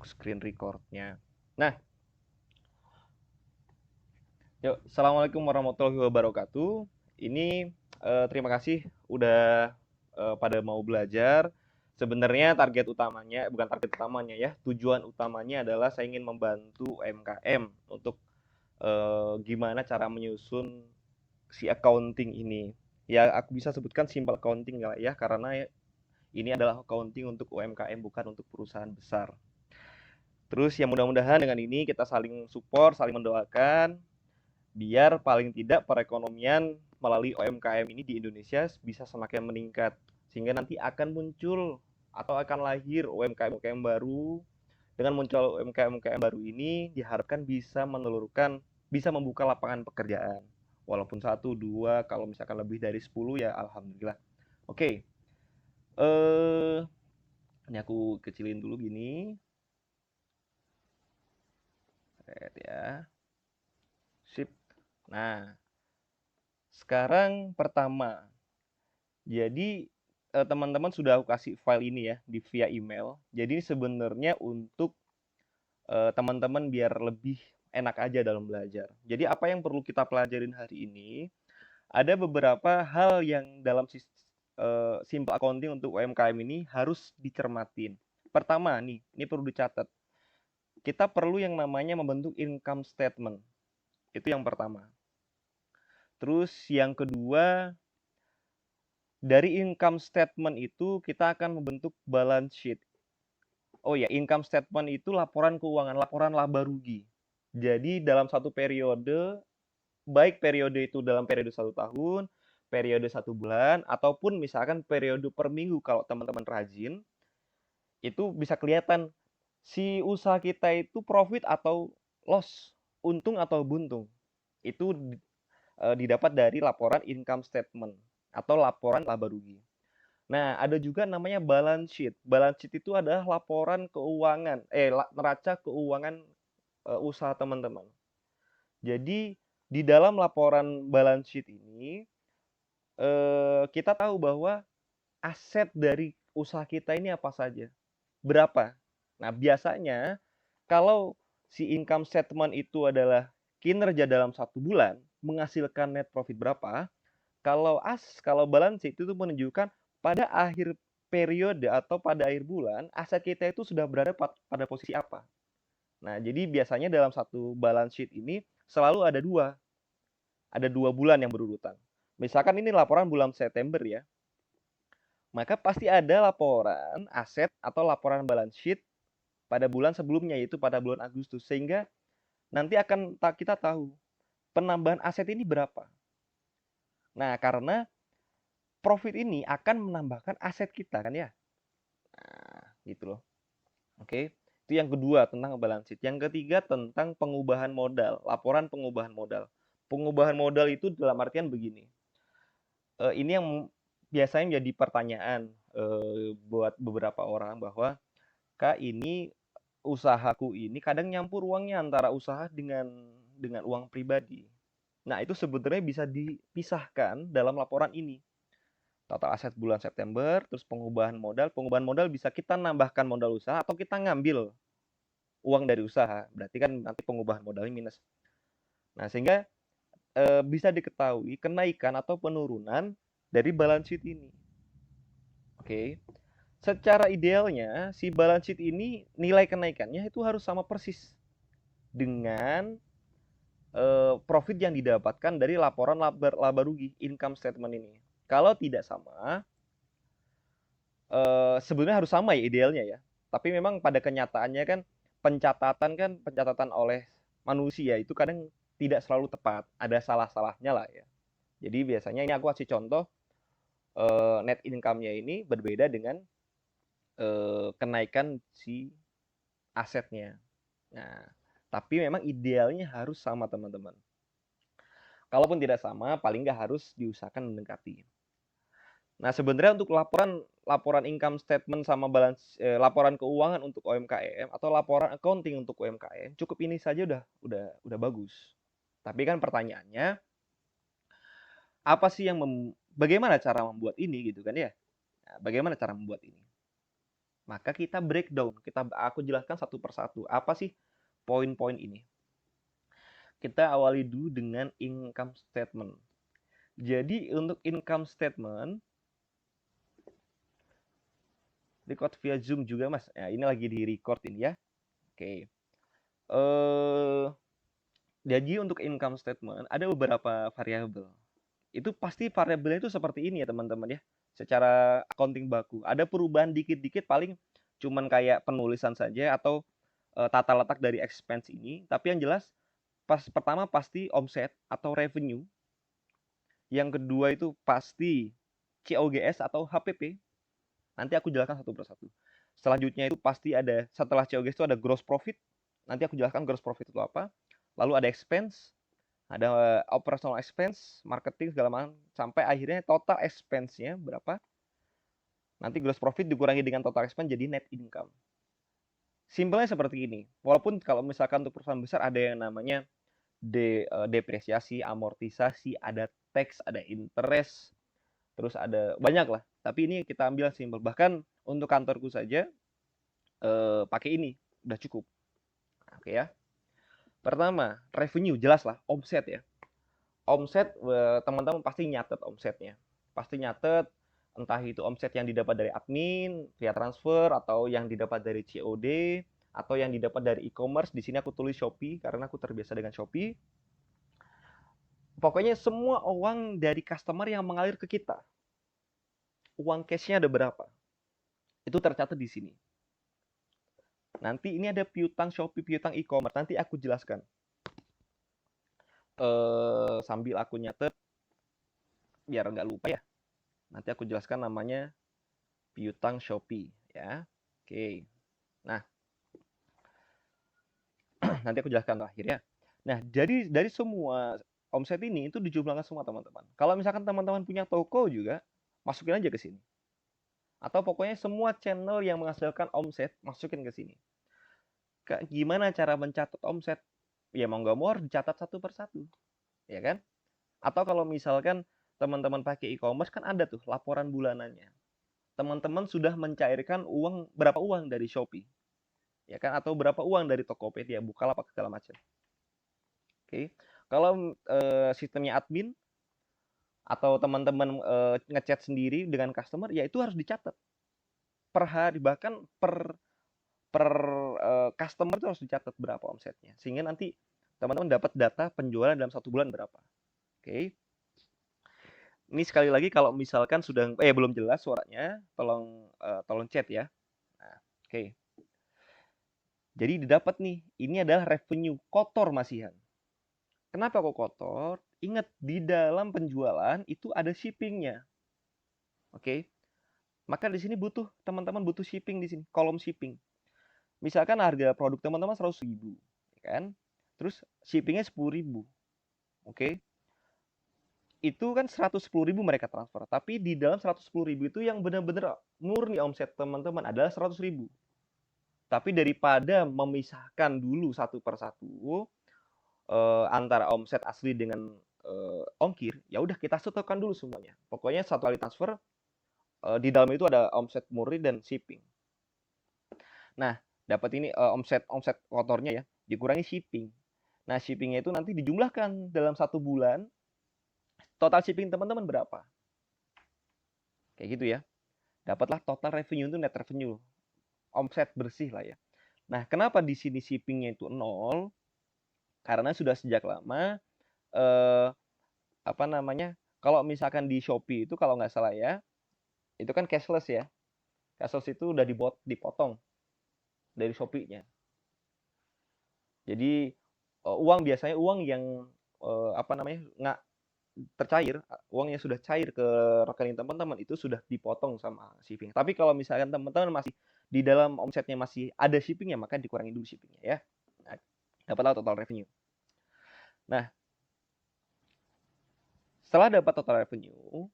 untuk screen recordnya. Nah, yuk, assalamualaikum warahmatullahi wabarakatuh. Ini terima kasih udah pada mau belajar. Sebenarnya target utamanya, bukan target utamanya ya, tujuan utamanya adalah saya ingin membantu UMKM untuk gimana cara menyusun si accounting ini. Ya, aku bisa sebutkan simple accounting ya, karena ini adalah accounting untuk UMKM bukan untuk perusahaan besar. Terus ya mudah-mudahan dengan ini kita saling support, saling mendoakan biar paling tidak perekonomian melalui UMKM ini di Indonesia bisa semakin meningkat sehingga nanti akan muncul atau akan lahir UMKM-UMKM baru. Dengan muncul UMKM-UMKM baru ini diharapkan bisa membuka lapangan pekerjaan walaupun satu dua, kalau misalkan lebih dari 10 ya alhamdulillah. Oke, eh ini aku kecilin dulu gini. Lihat ya. Sip. Nah, sekarang pertama. Jadi teman-teman sudah aku kasih file ini ya di via email. Jadi ini sebenarnya untuk teman-teman biar lebih enak aja dalam belajar. Jadi apa yang perlu kita pelajarin hari ini? Ada beberapa hal yang dalam simple accounting untuk UMKM ini harus dicermatin. Pertama nih, ini perlu dicatat. Kita perlu yang namanya membentuk income statement. Itu yang pertama. Terus yang kedua, dari income statement itu kita akan membentuk balance sheet. Oh ya, income statement itu laporan keuangan, laporan laba rugi. Jadi dalam satu periode, baik periode itu dalam periode 1 tahun, periode 1 bulan, ataupun misalkan periode per minggu kalau teman-teman rajin, itu bisa kelihatan si usaha kita itu profit atau loss, untung atau buntung. Itu didapat dari laporan income statement atau laporan laba rugi. Nah, ada juga namanya balance sheet. Balance sheet itu adalah laporan keuangan, neraca keuangan usaha teman-teman. Jadi, di dalam laporan balance sheet ini, kita tahu bahwa aset dari usaha kita ini apa saja, berapa. Nah, biasanya kalau si income statement itu adalah kinerja dalam 1 bulan, menghasilkan net profit berapa, kalau balance sheet itu menunjukkan pada akhir periode atau pada akhir bulan, aset kita itu sudah berada pada posisi apa. Nah, jadi biasanya dalam satu balance sheet ini selalu ada dua bulan yang berurutan. Misalkan ini laporan bulan September ya, maka pasti ada laporan aset atau laporan balance sheet pada bulan sebelumnya, yaitu pada bulan Agustus. Sehingga nanti akan kita tahu penambahan aset ini berapa. Nah, karena profit ini akan menambahkan aset kita kan ya. Nah, gitu loh. Oke. Itu yang kedua tentang balance sheet. Yang ketiga tentang pengubahan modal, laporan pengubahan modal. Pengubahan modal itu dalam artian begini. Ini yang biasanya menjadi pertanyaan buat beberapa orang bahwa Kak ini usahaku ini kadang nyampur uangnya antara usaha dengan uang pribadi. Nah, itu sebenarnya bisa dipisahkan dalam laporan ini. Total aset bulan September, terus pengubahan modal. Pengubahan modal bisa kita nambahkan modal usaha atau kita ngambil uang dari usaha. Berarti kan nanti pengubahan modalnya minus. Nah, sehingga bisa diketahui kenaikan atau penurunan dari balance sheet ini. Oke. Secara idealnya, si balance sheet ini nilai kenaikannya itu harus sama persis dengan profit yang didapatkan dari laporan laba rugi income statement ini. Kalau tidak sama, sebenarnya harus sama ya idealnya ya. Tapi memang pada kenyataannya kan pencatatan oleh manusia itu kadang tidak selalu tepat, ada salah-salahnya lah ya. Jadi biasanya ini aku kasih contoh net income-nya ini berbeda dengan kenaikan si asetnya. Nah, tapi memang idealnya harus sama teman-teman. Kalaupun tidak sama, paling nggak harus diusahakan mendekati. Nah, sebenarnya untuk laporan income statement sama laporan keuangan untuk UMKM atau laporan accounting untuk UMKM, cukup ini saja udah bagus. Tapi kan pertanyaannya, apa sih bagaimana cara membuat ini gitu kan ya? Nah, bagaimana cara membuat ini? Maka kita breakdown, aku jelaskan satu persatu. Apa sih poin-poin ini? Kita awali dulu dengan income statement. Jadi untuk income statement, record via Zoom juga Mas. Ya, ini lagi di record ini ya. Oke. Jadi untuk income statement ada beberapa variabel. Itu pasti variabelnya itu seperti ini ya teman-teman ya. Secara accounting baku. Ada perubahan dikit-dikit paling cuman kayak penulisan saja atau tata letak dari expense ini. Tapi yang jelas pertama pasti omset atau revenue. Yang kedua itu pasti COGS atau HPP. Nanti aku jelaskan satu persatu. Selanjutnya itu pasti ada, setelah COGS itu ada gross profit. Nanti aku jelaskan gross profit itu apa. Lalu ada expense, ada operational expense, marketing segala macam, sampai akhirnya total expense-nya berapa. Nanti gross profit dikurangi dengan total expense jadi net income. Simpelnya seperti ini. Walaupun kalau misalkan untuk perusahaan besar ada yang namanya depresiasi, amortisasi, ada tax, ada interest, terus ada banyak lah. Tapi ini kita ambil simpel. Bahkan untuk kantorku saja pakai ini udah cukup. Oke ya. Pertama, revenue jelas lah, omset ya. Omset teman-teman pasti nyatet omsetnya. Pasti nyatet entah itu omset yang didapat dari admin via transfer atau yang didapat dari COD atau yang didapat dari e-commerce. Di sini aku tulis Shopee karena aku terbiasa dengan Shopee. Pokoknya semua uang dari customer yang mengalir ke kita. Uang cashnya ada berapa? Itu tercatat di sini. Nanti ini ada piutang Shopee, piutang e-commerce. Nanti aku jelaskan. Sambil aku nyatet biar nggak lupa ya. Nanti aku jelaskan namanya piutang Shopee ya. Oke. Nah, nanti aku jelaskan terakhir ya. Nah, jadi dari semua omset ini itu dijumlahkan semua teman-teman. Kalau misalkan teman-teman punya toko juga, masukin aja ke sini. Atau pokoknya semua channel yang menghasilkan omset, masukin ke sini. Gimana cara mencatat omset? Ya mau nggak mau harus dicatat satu persatu. Ya kan? Atau kalau misalkan teman-teman pakai e-commerce kan ada tuh laporan bulanannya. Teman-teman sudah mencairkan uang berapa uang dari Shopee. Ya kan? Atau berapa uang dari Tokopedia, Bukalapak segala macam. Oke. Kalau sistemnya admin atau teman-teman ngechat sendiri dengan customer, ya itu harus dicatat per hari, bahkan per per customer itu harus dicatat berapa omsetnya, sehingga nanti teman-teman dapat data penjualan dalam 1 bulan berapa. Oke. Ini sekali lagi kalau misalkan sudah belum jelas suaranya, tolong chat ya. Nah, oke. Jadi didapat nih, ini adalah revenue kotor masihan. Kenapa kok kotor? Ingat, di dalam penjualan itu ada shippingnya. Oke. Maka di sini teman-teman butuh shipping di sini, kolom shipping. Misalkan harga produk teman-teman 100.000, ya kan? Terus shippingnya 10.000. Oke. Itu kan 110.000 mereka transfer. Tapi di dalam 110.000 itu yang benar-benar murni omset teman-teman adalah 100.000. Tapi daripada memisahkan dulu satu persatu antara omset asli dengan ongkir, ya udah kita satukan dulu semuanya. Pokoknya satu kali transfer di dalam itu ada omset murni dan shipping. Nah, dapat ini omset kotornya ya, dikurangi shipping. Nah, shippingnya itu nanti dijumlahkan dalam 1 bulan. Total shipping teman-teman berapa? Kayak gitu ya. Dapatlah total revenue itu net revenue. Omset bersih lah ya. Nah, kenapa di sini shippingnya itu 0? Karena sudah sejak lama apa namanya? Kalau misalkan di Shopee itu kalau nggak salah ya, itu kan cashless ya. Cashless itu udah dipotong dari Shopee-nya. Jadi biasanya uang yang apa namanya? Nggak tercair, uangnya sudah cair ke rekening teman-teman itu sudah dipotong sama shipping. Tapi kalau misalkan teman-teman masih di dalam omsetnya masih ada shippingnya, maka dikurangi dulu shippingnya ya. Nah, dapatlah total revenue. Nah, setelah dapat total revenue,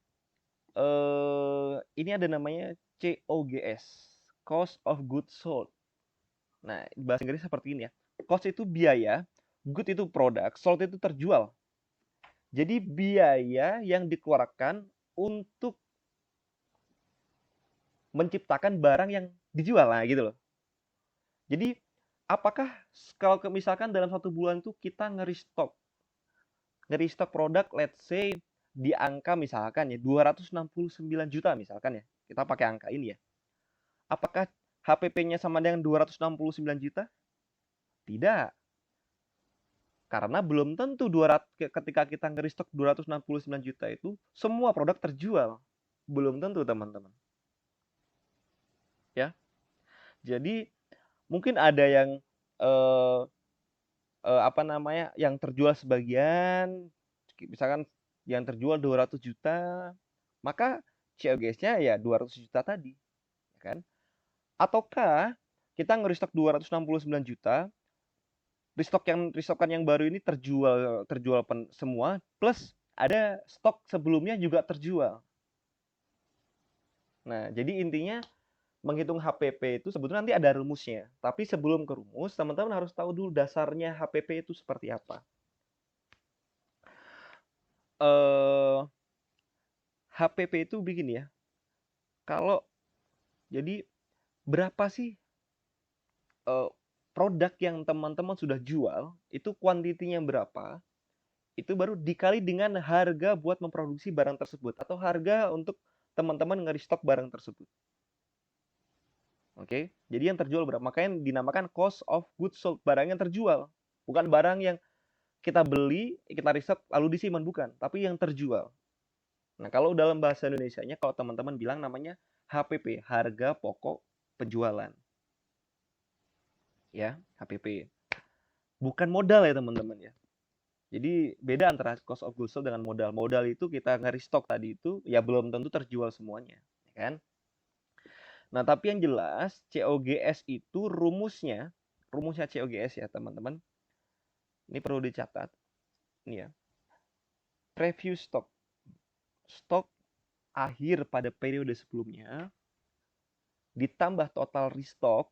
ini ada namanya COGS, Cost of Goods Sold. Nah, bahasa Inggris seperti ini ya. Cost itu biaya, good itu produk, sold itu terjual. Jadi biaya yang dikeluarkan untuk menciptakan barang yang dijual lah gitu loh. Jadi apakah kalau misalkan dalam 1 bulan tuh kita nge-restock produk, let's say di angka misalkan ya 269 juta misalkan ya, kita pakai angka ini ya. Apakah HPP-nya sama dengan 269 juta? Tidak. Karena belum tentu ketika kita nge-restock 269 juta itu semua produk terjual. Belum tentu, teman-teman. Ya. Jadi mungkin ada yang eh, apa namanya, yang terjual sebagian, misalkan yang terjual 200 juta, maka COGS-nya ya 200 juta tadi, ya kan? Ataukah kita nge-restock 269 juta, restockan yang baru ini terjual semua, plus ada stok sebelumnya juga terjual. Nah, jadi intinya menghitung HPP itu sebetulnya nanti ada rumusnya. Tapi sebelum ke rumus, teman-teman harus tahu dulu dasarnya HPP itu seperti apa. HPP itu begini ya. Kalau jadi berapa sih produk yang teman-teman sudah jual, itu kuantitinya berapa, itu baru dikali dengan harga buat memproduksi barang tersebut atau harga untuk teman-teman nge-restock barang tersebut. Oke, jadi yang terjual berapa? Makanya dinamakan cost of goods sold, barang yang terjual. Bukan barang yang kita beli, kita restock lalu disimpan, bukan, tapi yang terjual. Nah, kalau dalam bahasa Indonesianya, kalau teman-teman bilang namanya HPP, harga pokok penjualan. Ya, HPP. Bukan modal ya, teman-teman ya. Jadi beda antara cost of goods sold dengan modal. Modal itu kita nge-restock tadi itu ya belum tentu terjual semuanya, ya kan? Nah, tapi yang jelas COGS itu rumusnya COGS ya, teman-teman. Ini perlu dicatat. Ini ya. Preview stock. Stok akhir pada periode sebelumnya ditambah total restock.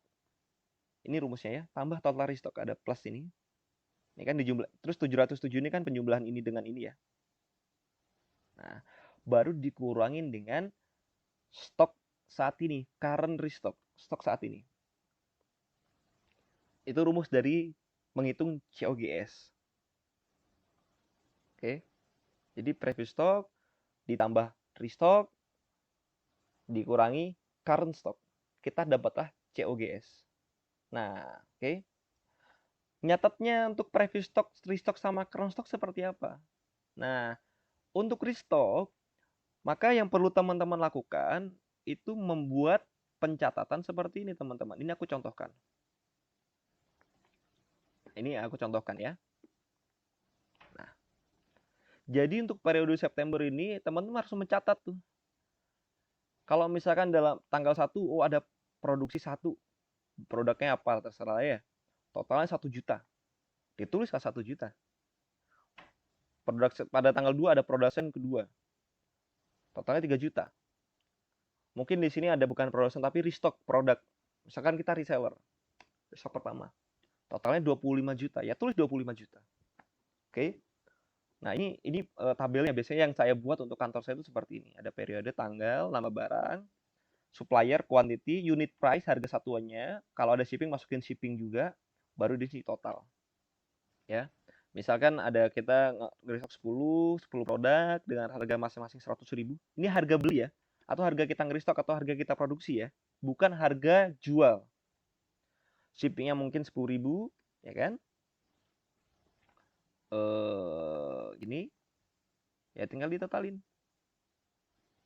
Ini rumusnya ya, tambah total restock, ada plus ini. Ini kan dijumlah, terus 707 ini kan penjumlahan ini dengan ini ya. Nah, baru dikurangin dengan stok saat ini, current restock, stok saat ini. Itu rumus dari menghitung COGS. Oke. Jadi previous stock ditambah restock dikurangi current stock. Kita dapatlah COGS. Nah, oke. Nyatetnya untuk previous stock, restock sama current stock seperti apa? Nah, untuk restock, maka yang perlu teman-teman lakukan itu membuat pencatatan seperti ini, teman-teman. Ini aku contohkan. Ini aku contohkan ya. Nah, jadi untuk periode September ini, teman-teman harus mencatat tuh. Kalau misalkan dalam tanggal 1, oh ada produksi 1, produknya apa, terserah ya. Totalnya 1 juta. Dituliskan 1 juta. Pada tanggal 2 ada production kedua. Totalnya 3 juta. Mungkin di sini ada bukan production tapi restock produk. Misalkan kita reseller. Restock pertama. Totalnya 25 juta. Ya tulis 25 juta. Oke. Nah, ini tabelnya biasanya yang saya buat untuk kantor saya itu seperti ini. Ada periode, tanggal, nama barang, supplier, quantity, unit price, harga satuannya. Kalau ada shipping, masukin shipping juga. Baru di sini total. Ya. Misalkan ada kita nge-restock 10 produk dengan harga masing-masing 100.000. Ini harga beli ya. Atau harga kita nge-restock atau harga kita produksi ya. Bukan harga jual. Shippingnya mungkin 10.000, ya kan? Ini ya tinggal ditotalin.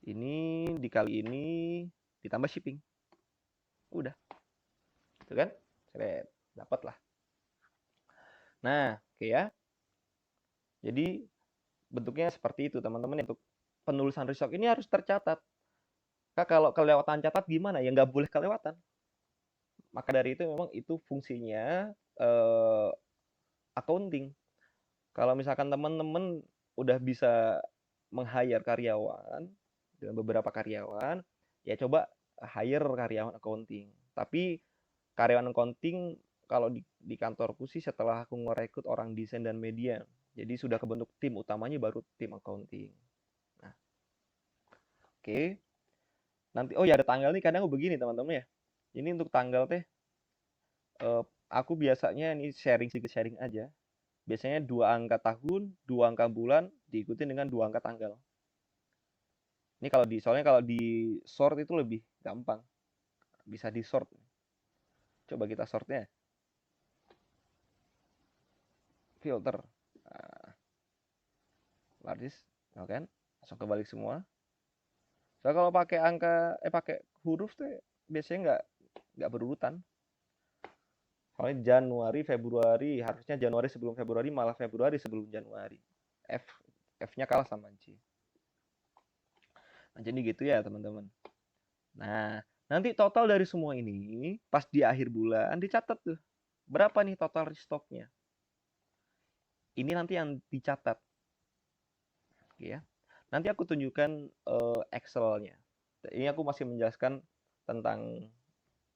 Ini dikali ini ditambah shipping. Udah. Itu kan? Saya dapat lah. Nah, oke ya. Jadi bentuknya seperti itu, teman-teman. Untuk penulisan restock ini harus tercatat. Kak, kalau kelewatan catat gimana? Ya nggak boleh kelewatan. Maka dari itu memang itu fungsinya accounting. Kalau misalkan teman-teman udah bisa meng-hire karyawan dengan beberapa karyawan, ya coba hire karyawan accounting. Tapi karyawan accounting kalau di kantorku sih setelah aku ngerekrut orang desain dan media. Jadi sudah kebentuk tim utamanya baru tim accounting. Nah, oke. Nanti oh ya ada tanggal nih kadang begini teman-teman ya. Ini untuk tanggal teh, aku biasanya ini sharing sedikit sharing aja. Biasanya 2 angka tahun, 2 angka bulan, diikuti dengan 2 angka tanggal. Ini kalau di soalnya kalau di sort itu lebih gampang, bisa di sort. Coba kita sortnya, filter, nah, largest, oke kan? Langsung kebalik semua. Soalnya kalau pakai pakai huruf tuh biasanya nggak berurutan. Soalnya Januari, Februari, harusnya Januari sebelum Februari, malah Februari sebelum Januari. F F-nya kalah sama J. Nah, jadi gitu ya, teman-teman. Nah, nanti total dari semua ini pas di akhir bulan dicatat tuh. Berapa nih total restocknya? Ini nanti yang dicatat, ya. Nanti aku tunjukkan Excel-nya. Ini aku masih menjelaskan tentang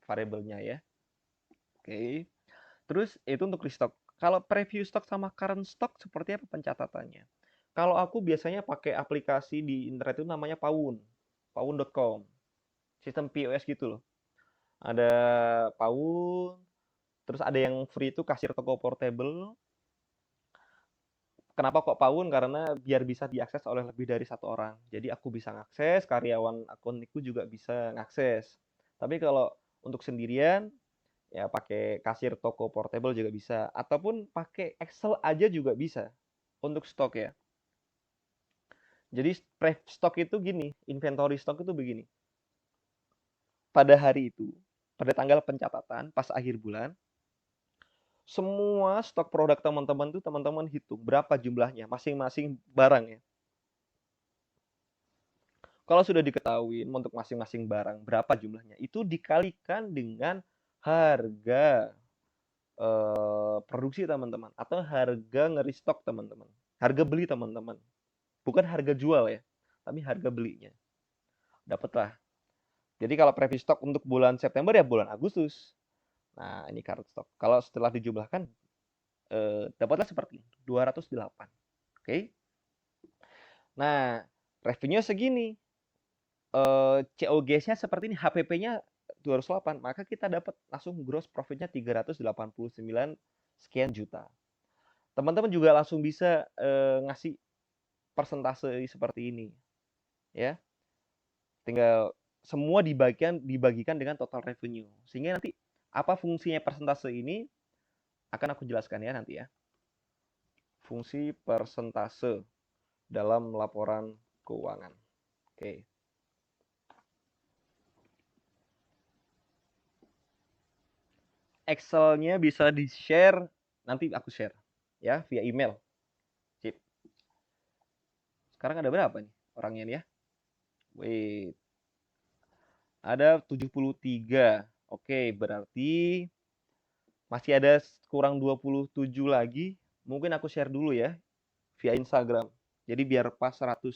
variabelnya ya. Oke. Terus itu untuk restock. Kalau preview stock sama current stock seperti apa pencatatannya? Kalau aku biasanya pakai aplikasi di internet itu namanya Pawun. Pawun.com. Sistem POS gitu loh. Ada Pawun, terus ada yang free itu kasir toko portable. Kenapa kok Pawun? Karena biar bisa diakses oleh lebih dari satu orang. Jadi aku bisa ngakses, karyawan akunku juga bisa ngakses. Tapi kalau untuk sendirian, ya pakai kasir toko portable juga bisa. Ataupun pakai Excel aja juga bisa untuk stok ya. Jadi stok itu gini, inventory stok itu begini. Pada hari itu, pada tanggal pencatatan, pas akhir bulan, semua stok produk teman-teman tuh teman-teman hitung berapa jumlahnya masing-masing barang ya. Kalau sudah diketahui untuk masing-masing barang berapa jumlahnya, itu dikalikan dengan harga produksi teman-teman atau harga ngerestock teman-teman. Harga beli teman-teman. Bukan harga jual ya, tapi harga belinya. Dapatlah. Jadi kalau previous stock untuk bulan September ya bulan Agustus. Nah, ini current stock. Kalau setelah dijumlahkan dapatlah seperti ini, 208. Oke. Nah, revenue segini. COGS-nya seperti ini, HPP-nya 208, maka kita dapat langsung gross profit-nya 389 sekian juta. Teman-teman juga langsung bisa ngasih persentase seperti ini, ya. Tinggal semua dibagikan dengan total revenue. Sehingga nanti apa fungsinya persentase ini akan aku jelaskan ya nanti ya. Fungsi persentase dalam laporan keuangan. Oke. Excel-nya bisa di-share, nanti aku share ya via email. Sip. Sekarang ada berapa nih orangnya nih ya? Wait. Ada 73. Oke, berarti masih ada kurang 27 lagi. Mungkin aku share dulu ya via Instagram. Jadi biar pas 100.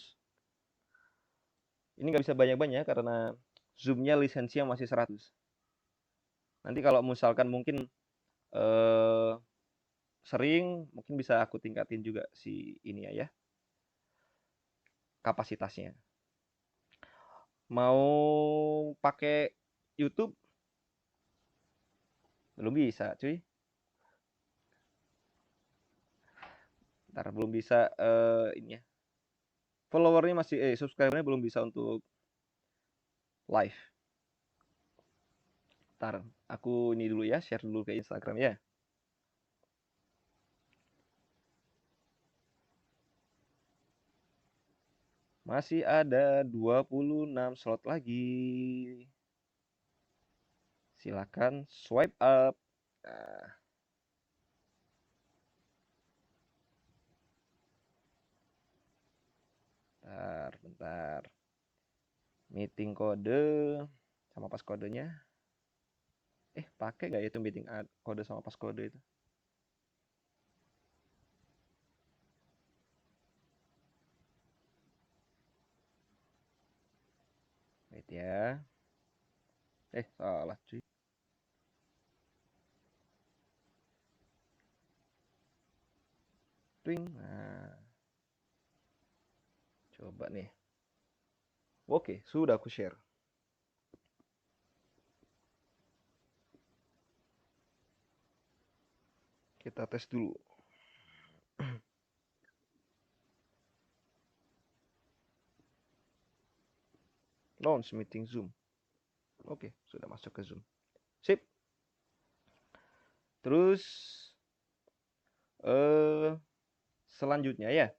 Ini nggak bisa banyak-banyak karena Zoom-nya lisensinya masih 100. Nanti kalau misalkan mungkin eh, sering, mungkin bisa aku tingkatin juga si ini ya, kapasitasnya. Mau pakai YouTube? Belum bisa, cuy. Ntar belum bisa ini ya. Followernya masih subscribernya belum bisa untuk live. Ntar aku ini dulu ya, share dulu ke Instagram ya. Masih ada 26 slot lagi. Silakan swipe up. Nah, bentar. Meeting kode sama pas kodenya. Pakai nggak ya itu meeting kode sama pas kode itu? Wait ya. Salah cuy. Twing. Nah, coba nih. Oke, sudah aku share. Kita tes dulu. Launch meeting Zoom. Oke, sudah masuk ke Zoom. Sip. Terus selanjutnya ya.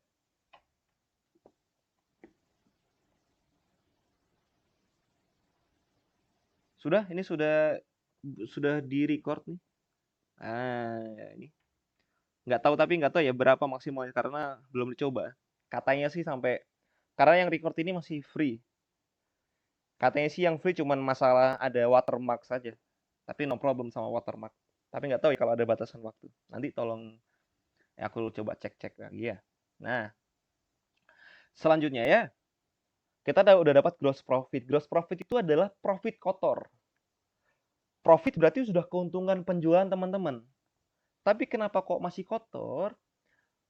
Sudah, ini sudah di-record nih. Ini. Nggak tahu ya berapa maksimalnya karena belum dicoba. Katanya sih sampai karena yang record ini masih free. Katanya sih yang free cuman masalah ada watermark saja. Tapi no problem sama watermark. Tapi nggak tahu ya kalau ada batasan waktu. Nanti tolong ya aku coba cek-cek lagi ya. Nah, selanjutnya ya. Kita udah dapat gross profit. Gross profit itu adalah profit kotor. Profit berarti sudah keuntungan penjualan teman-teman. Tapi kenapa kok masih kotor?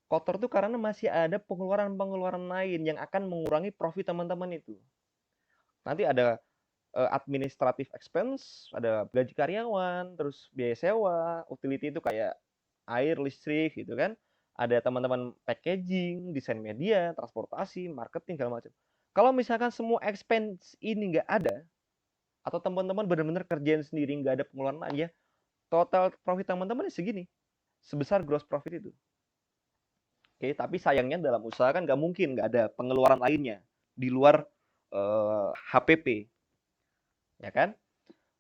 Kotor tuh karena masih ada pengeluaran-pengeluaran lain yang akan mengurangi profit teman-teman itu. Nanti ada administrative expense, ada gaji karyawan, terus biaya sewa, utility itu kayak air, listrik gitu kan. Ada teman-teman packaging, desain media, transportasi, marketing segala macam. Kalau misalkan semua expense ini nggak ada, atau teman-teman benar-benar kerjain sendiri nggak ada pengeluaran lain ya, total profit teman-teman segini, sebesar gross profit itu. Oke, tapi sayangnya dalam usaha kan nggak mungkin nggak ada pengeluaran lainnya di luar HPP, ya kan?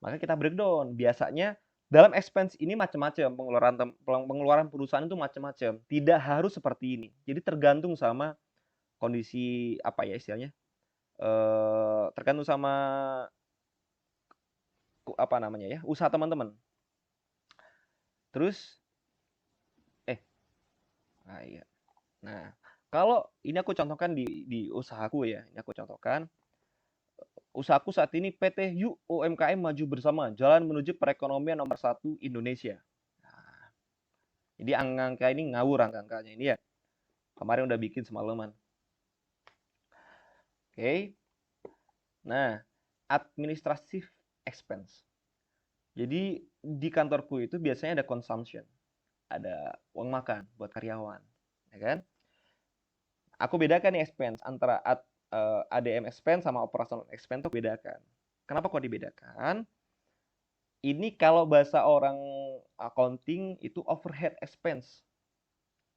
Maka kita breakdown. Biasanya dalam expense ini macam-macam, pengeluaran perusahaan itu macam-macam. Tidak harus seperti ini. Jadi tergantung sama kondisi apa ya istilahnya? Tergantung sama apa namanya ya? Usaha teman-teman. Terus iya. Nah, kalau ini aku contohkan di usahaku ya. Ini aku contohkan. Usahaku saat ini PT Yuk UMKM Maju Bersama, jalan menuju perekonomian nomor 1 Indonesia. Nah, jadi angka ini ngawur angka-angkanya ini ya. Kemarin udah bikin semalaman. Oke. Nah, administrative expense. Jadi di kantorku itu biasanya ada consumption, ada uang makan buat karyawan, ya kan? Aku bedakan nih expense antara ADM expense sama operational expense tuh bedakan. Kenapa kok dibedakan? Ini kalau bahasa orang accounting itu overhead expense.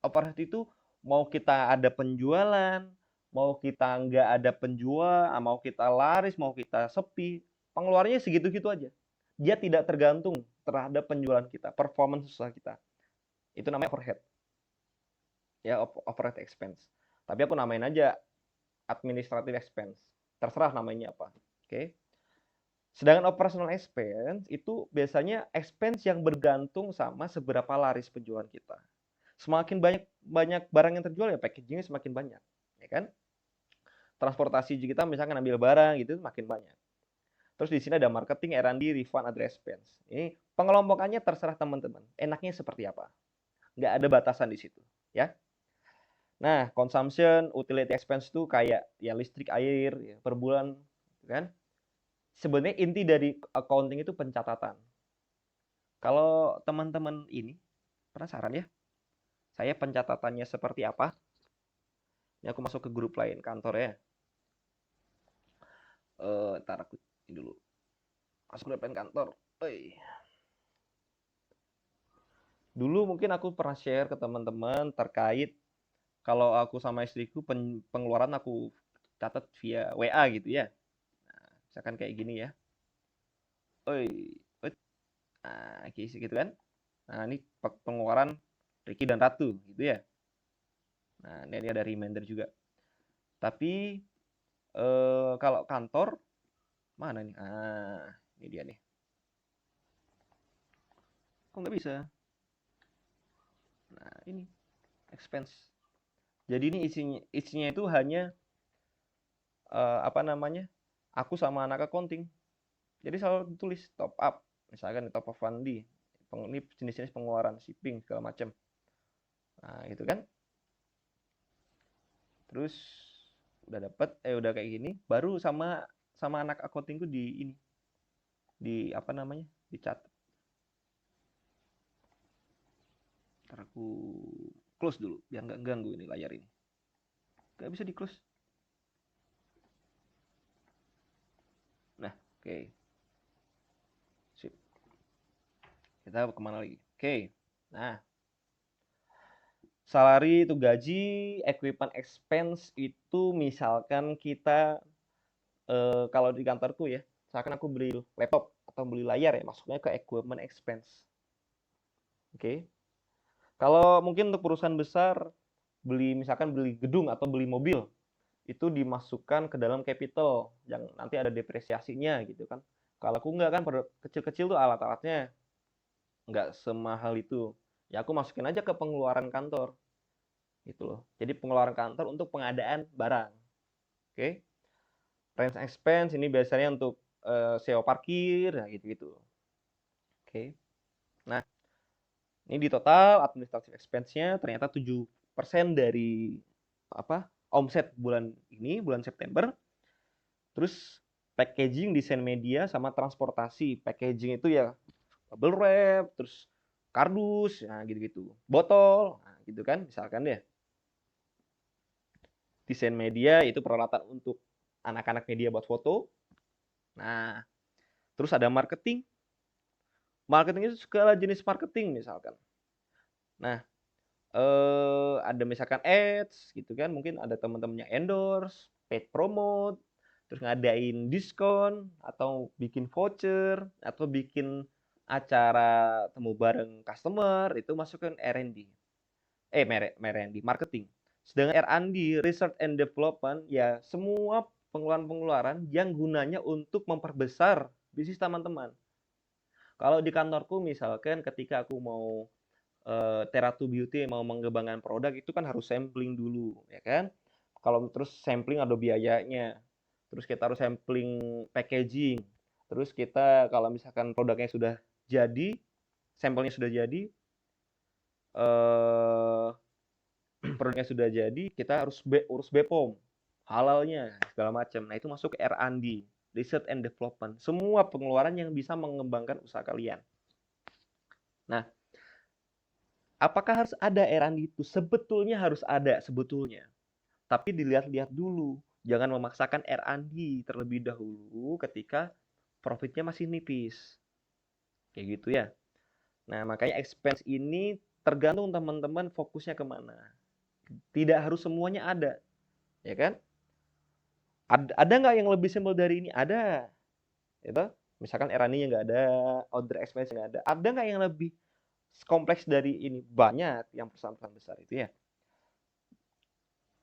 Overhead itu mau kita ada penjualan, mau kita nggak ada penjual, mau kita laris, mau kita sepi, pengeluarannya segitu-gitu aja. Dia tidak tergantung terhadap penjualan kita, performance usaha kita. Itu namanya overhead. Ya, overhead expense. Tapi aku namain aja administrative expense. Terserah namanya apa. Oke. Sedangkan operational expense itu biasanya expense yang bergantung sama seberapa laris penjualan kita. Semakin banyak barang yang terjual ya packagingnya semakin banyak, ya kan? Transportasi kita misalkan ambil barang gitu makin banyak. Terus di sini ada marketing, R&D, refund, other expense. Ini pengelompokannya terserah teman-teman. Enaknya seperti apa? Nggak ada batasan di situ, ya. Nah, consumption, utility expense itu kayak ya listrik, air ya, per bulan, kan? Sebenarnya inti dari accounting itu pencatatan. Kalau teman-teman ini penasaran ya, saya pencatatannya seperti apa? Ini aku masuk ke grup lain kantor ya. Ntar aku ini dulu. Masuk grup lain kantor. Dulu mungkin aku pernah share ke teman-teman terkait kalau aku sama istriku pengeluaran aku catat via WA gitu ya. Nah, misalkan kayak gini ya. Oi, nah, gitu kan. Nah, ini pengeluaran Ricky dan Ratu gitu ya. Nah, ini ada reminder juga. Tapi kalau kantor mana nih? Ah, ini dia nih. Kok nggak bisa? Nah, ini expense. Jadi ini isinya itu hanya apa namanya? Aku sama anak accounting. Jadi selalu tulis top up, misalkan top up Fandi, ini jenis-jenis pengeluaran shipping segala macam. Nah, gitu kan. Terus udah kayak gini, baru sama anak accountingku di ini di apa namanya? Dicatat. Ntar aku close dulu biar nggak ganggu ini layar ini. Nggak bisa di close. Nah, oke. Sip. Kita kemana lagi? Oke. Nah, salary itu gaji, equipment expense itu misalkan kita kalau di kantorku ya, misalkan aku beli laptop atau beli layar ya, masuknya ke equipment expense. Oke. Kalau mungkin untuk perusahaan besar misalkan beli gedung atau beli mobil, itu dimasukkan ke dalam capital yang nanti ada depresiasinya gitu kan. Kalau aku nggak kan, kecil-kecil tuh alat-alatnya nggak semahal itu. Ya aku masukin aja ke pengeluaran kantor gitu loh. Jadi pengeluaran kantor untuk pengadaan barang. Oke. Rent expense ini biasanya untuk sewa parkir, nah gitu-gitu. Oke. Nah, ini di total administrative expense-nya ternyata 7% dari apa? Omset bulan ini, bulan September. Terus packaging, desain media sama transportasi. Packaging itu ya bubble wrap, terus kardus, nah gitu-gitu. Botol, nah gitu kan misalkan deh. Desain media itu peralatan untuk anak-anak media buat foto. Nah, terus ada marketing. Marketing itu segala jenis marketing misalkan. Nah, ada misalkan ads gitu kan, mungkin ada teman-temannya endorse, paid promote, terus ngadain diskon atau bikin voucher atau bikin acara temu bareng customer, itu masukin R&D. R&D, marketing. Sedangkan R&D, research and development, ya semua pengeluaran-pengeluaran yang gunanya untuk memperbesar bisnis teman-teman. Kalau di kantorku misalkan ketika aku mau Teratu Beauty mau mengembangkan produk itu kan harus sampling dulu, ya kan? Kalau terus sampling ada biayanya. Terus kita harus sampling packaging. Terus kita kalau misalkan produknya sudah jadi, sampelnya sudah jadi, eh produknya sudah jadi, kita harus urus BPOM, halalnya, segala macam. Nah, itu masuk ke R&D, Research and Development. Semua pengeluaran yang bisa mengembangkan usaha kalian. Nah, apakah harus ada R&D itu? Sebetulnya harus ada, sebetulnya. Tapi dilihat-lihat dulu. Jangan memaksakan R&D terlebih dahulu ketika profitnya masih nipis. Kayak gitu ya. Nah, makanya expense ini tergantung teman-teman fokusnya kemana. Tidak harus semuanya ada. Ya kan? Ada nggak yang lebih simpel dari ini? Ada. Itu misalkan R&D-nya nggak ada, other expense nggak ada. Ada nggak yang lebih kompleks dari ini? Banyak yang perusahaan-perusahaan besar itu ya.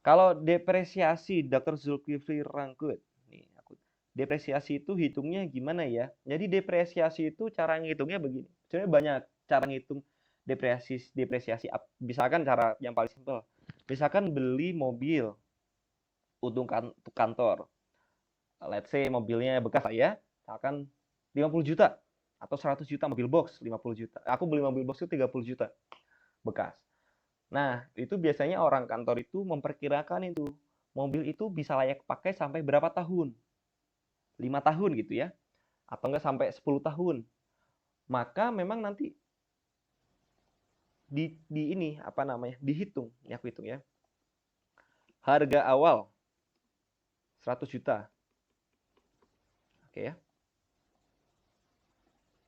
Kalau depresiasi Dr. Zulkifli Rangkut, nih aku depresiasi itu hitungnya gimana ya? Jadi depresiasi itu cara ngitungnya begini. Sebenarnya banyak cara ngitung depresiasi. Misalkan cara yang paling simpel. Misalkan beli mobil untuk kantor. Let's say mobilnya bekas lah ya. Misalkan 50 juta atau 100 juta mobil box 50 juta. Aku beli mobil box itu 30 juta bekas. Nah, itu biasanya orang kantor itu memperkirakan itu mobil itu bisa layak pakai sampai berapa tahun? 5 tahun gitu ya. Atau enggak sampai 10 tahun. Maka memang nanti di ini apa namanya? Dihitung, ya aku hitung ya. Harga awal 100 juta. Oke ya.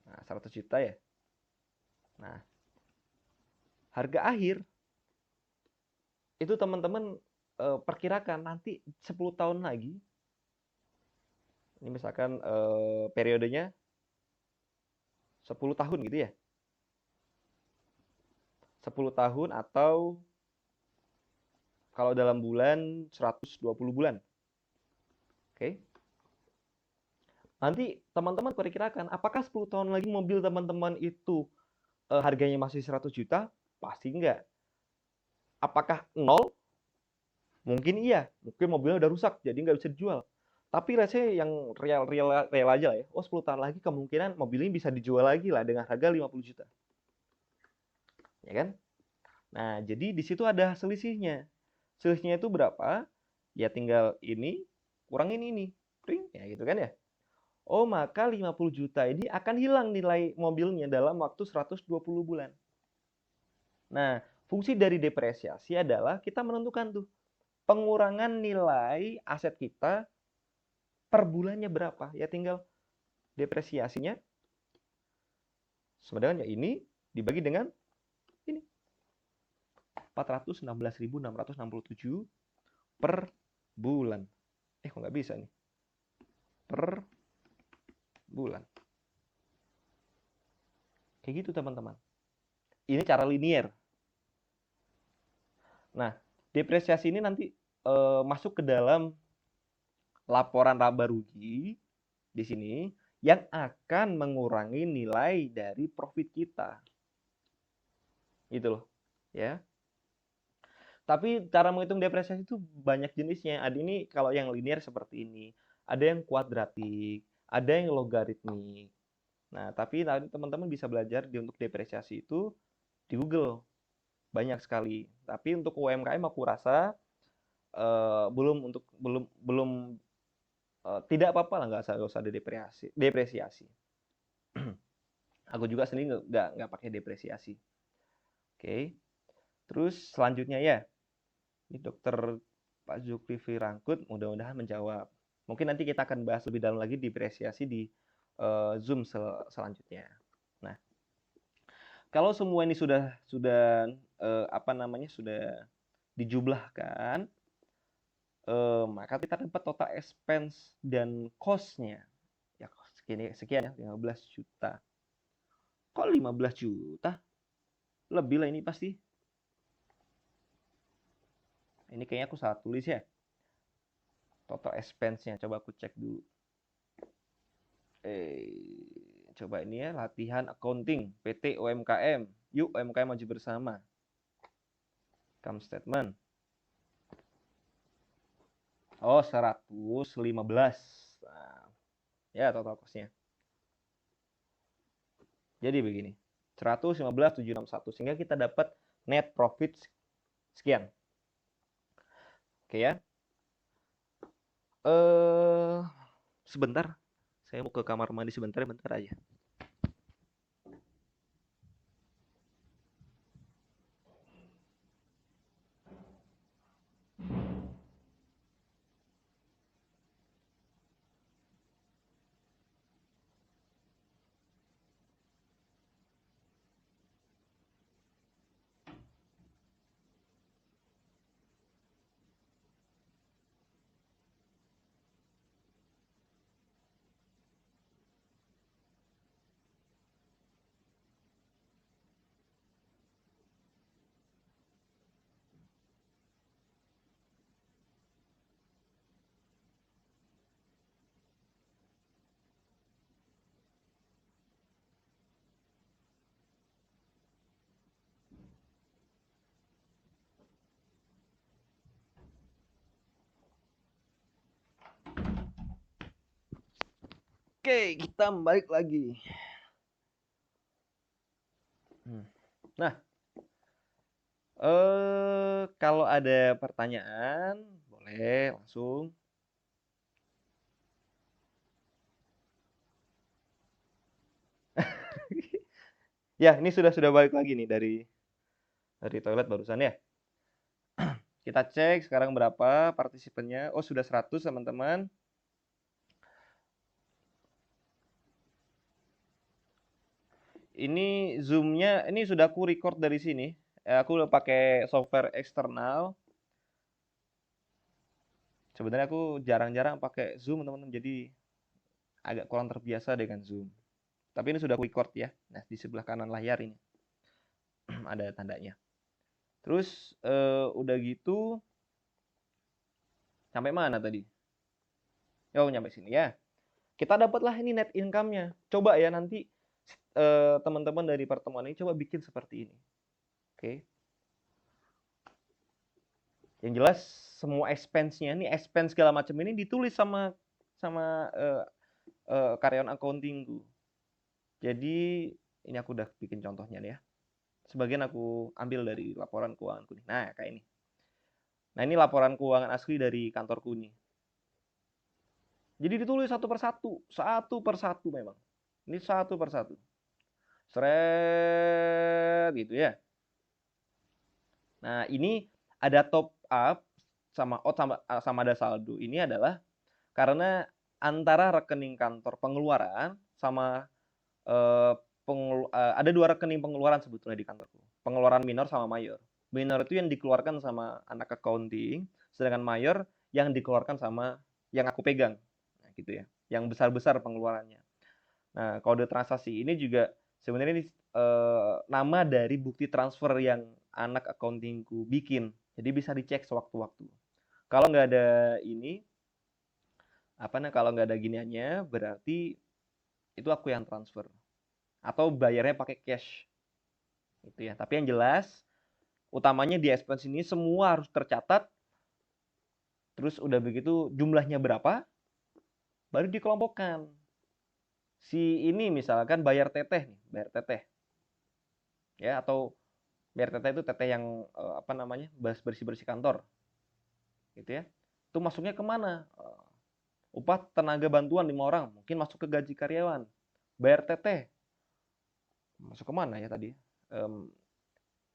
Nah, 100 juta ya. Nah, harga akhir itu teman-teman perkirakan nanti 10 tahun lagi, ini misalkan periodenya 10 tahun gitu ya. 10 tahun atau kalau dalam bulan 120 bulan. Oke. Nanti teman-teman perkirakan apakah 10 tahun lagi mobil teman-teman itu harganya masih 100 juta? Pasti enggak. Apakah nol? Mungkin iya. Mungkin mobilnya udah rusak jadi nggak bisa dijual. Tapi let's say yang real aja lah ya. Oh 10 tahun lagi kemungkinan mobil ini bisa dijual lagi lah dengan harga 50 juta. Ya kan? Nah, jadi di situ ada selisihnya. Selisihnya itu berapa? Ya tinggal ini kurangin ini. Ring, ya gitu kan ya. Oh, maka 50 juta ini akan hilang nilai mobilnya dalam waktu 120 bulan. Nah, fungsi dari depresiasi adalah kita menentukan tuh pengurangan nilai aset kita per bulannya berapa. Ya tinggal depresiasinya sama dengan ya ini dibagi dengan ini 416.667 per bulan. Kok nggak bisa nih? Per bulan. Kayak gitu teman-teman. Ini cara linear. Nah, depresiasi ini nanti masuk ke dalam laporan laba rugi di sini yang akan mengurangi nilai dari profit kita. Gitu loh, ya. Tapi cara menghitung depresiasi itu banyak jenisnya. Ada ini kalau yang linear seperti ini, ada yang kuadratik, ada yang logaritmik. Nah, tapi tadi teman-teman bisa belajar untuk depresiasi itu di Google. Banyak sekali. Tapi untuk UMKM aku rasa belum tidak apa-apa lah, nggak usah ada depresiasi. Aku juga sendiri nggak pakai depresiasi. Oke. Terus selanjutnya ya, ini dokter Pak Zulkifli Rangkut mudah-mudahan menjawab. Mungkin nanti kita akan bahas lebih dalam lagi depresiasi di Zoom selanjutnya. Nah, kalau semua ini sudah sudah dijumlahkan, maka kita dapat total expense dan cost-nya. Ya sekian ya, 15 juta. Kok 15 juta? Lebih lah ini pasti. Ini kayaknya aku salah tulis ya. Total expense-nya coba aku cek dulu. Coba ini ya, latihan accounting PT UMKM. Yuk UMKM maju bersama. Income statement. Oh, 115. Nah, ya total cost-nya. Jadi begini. 115.761 sehingga kita dapat net profit sekian. Oke ya. Sebentar. Saya mau ke kamar mandi sebentar aja. Oke, kita balik lagi. Nah, kalau ada pertanyaan, boleh langsung. Ya, ini sudah balik lagi nih dari toilet barusan ya. Kita cek sekarang berapa partisipannya. Oh, sudah 100 teman-teman. Ini Zoom-nya, ini sudah aku record dari sini. Aku udah pakai software eksternal. Sebenarnya aku jarang-jarang pakai Zoom, teman-teman. Jadi agak kurang terbiasa dengan Zoom. Tapi ini sudah aku record ya. Nah, di sebelah kanan layar ini ada tandanya. Terus udah gitu sampai mana tadi? Oh, nyampe sini ya. Kita dapatlah ini net income-nya. Coba ya nanti teman-teman dari pertemuan ini coba bikin seperti ini. Oke. Yang jelas semua expense-nya ini, expense segala macam ini ditulis sama karyawan accounting-ku. Jadi ini aku udah bikin contohnya nih ya. Sebagian aku ambil dari laporan keuanganku nih. Nah, kayak ini. Nah, ini laporan keuangan asli dari kantorku nih. Jadi ditulis satu persatu memang. Ini satu persatu. Seret gitu ya. Nah, ini ada top up sama out sama ada saldo. Ini adalah karena antara rekening kantor pengeluaran sama eh, ada dua rekening pengeluaran sebetulnya di kantorku. Pengeluaran minor sama mayor. Minor itu yang dikeluarkan sama anak accounting, sedangkan mayor yang dikeluarkan sama yang aku pegang. Nah, gitu ya. Yang besar-besar pengeluarannya. Nah, kode transaksi ini juga sebenarnya ini nama dari bukti transfer yang anak accountingku bikin. Jadi bisa dicek sewaktu-waktu. Kalau nggak ada ini, kalau nggak ada giniannya, berarti itu aku yang transfer. Atau bayarnya pakai cash. Gitu ya. Tapi yang jelas, utamanya di expense ini semua harus tercatat. Terus udah begitu jumlahnya berapa, baru dikelompokkan. Si ini misalkan bayar teteh nih, bayar teteh. Ya, atau bayar teteh itu teteh yang bersih-bersih kantor. Gitu ya. Itu masuknya kemana? Upah tenaga bantuan 5 orang, mungkin masuk ke gaji karyawan. Bayar teteh, masuk kemana ya tadi? Um,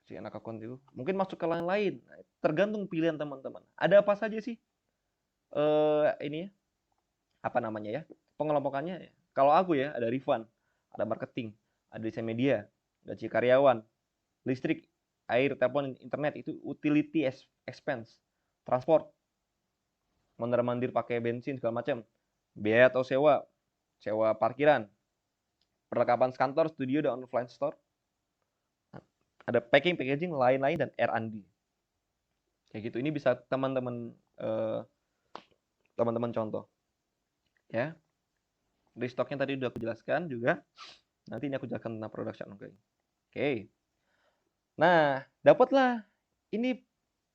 si anak akun itu mungkin masuk ke lain-lain. Nah, tergantung pilihan teman-teman. Ada apa saja sih ini ya, pengelompokannya ya. Kalau aku ya ada refund, ada marketing, ada desain media, gaji karyawan, listrik, air, telepon, internet, itu utility expense, transport, mondar-mandir pakai bensin segala macam, biaya atau sewa, sewa parkiran, perlengkapan kantor, studio, dan offline store, ada packing, packaging, lain-lain, dan R&D. Kayak gitu. Ini bisa teman-teman teman-teman contoh. Ya. Restocknya tadi udah aku jelaskan juga. Nanti ini aku jelaskan tentang production ongoing. Oke. Nah, dapatlah ini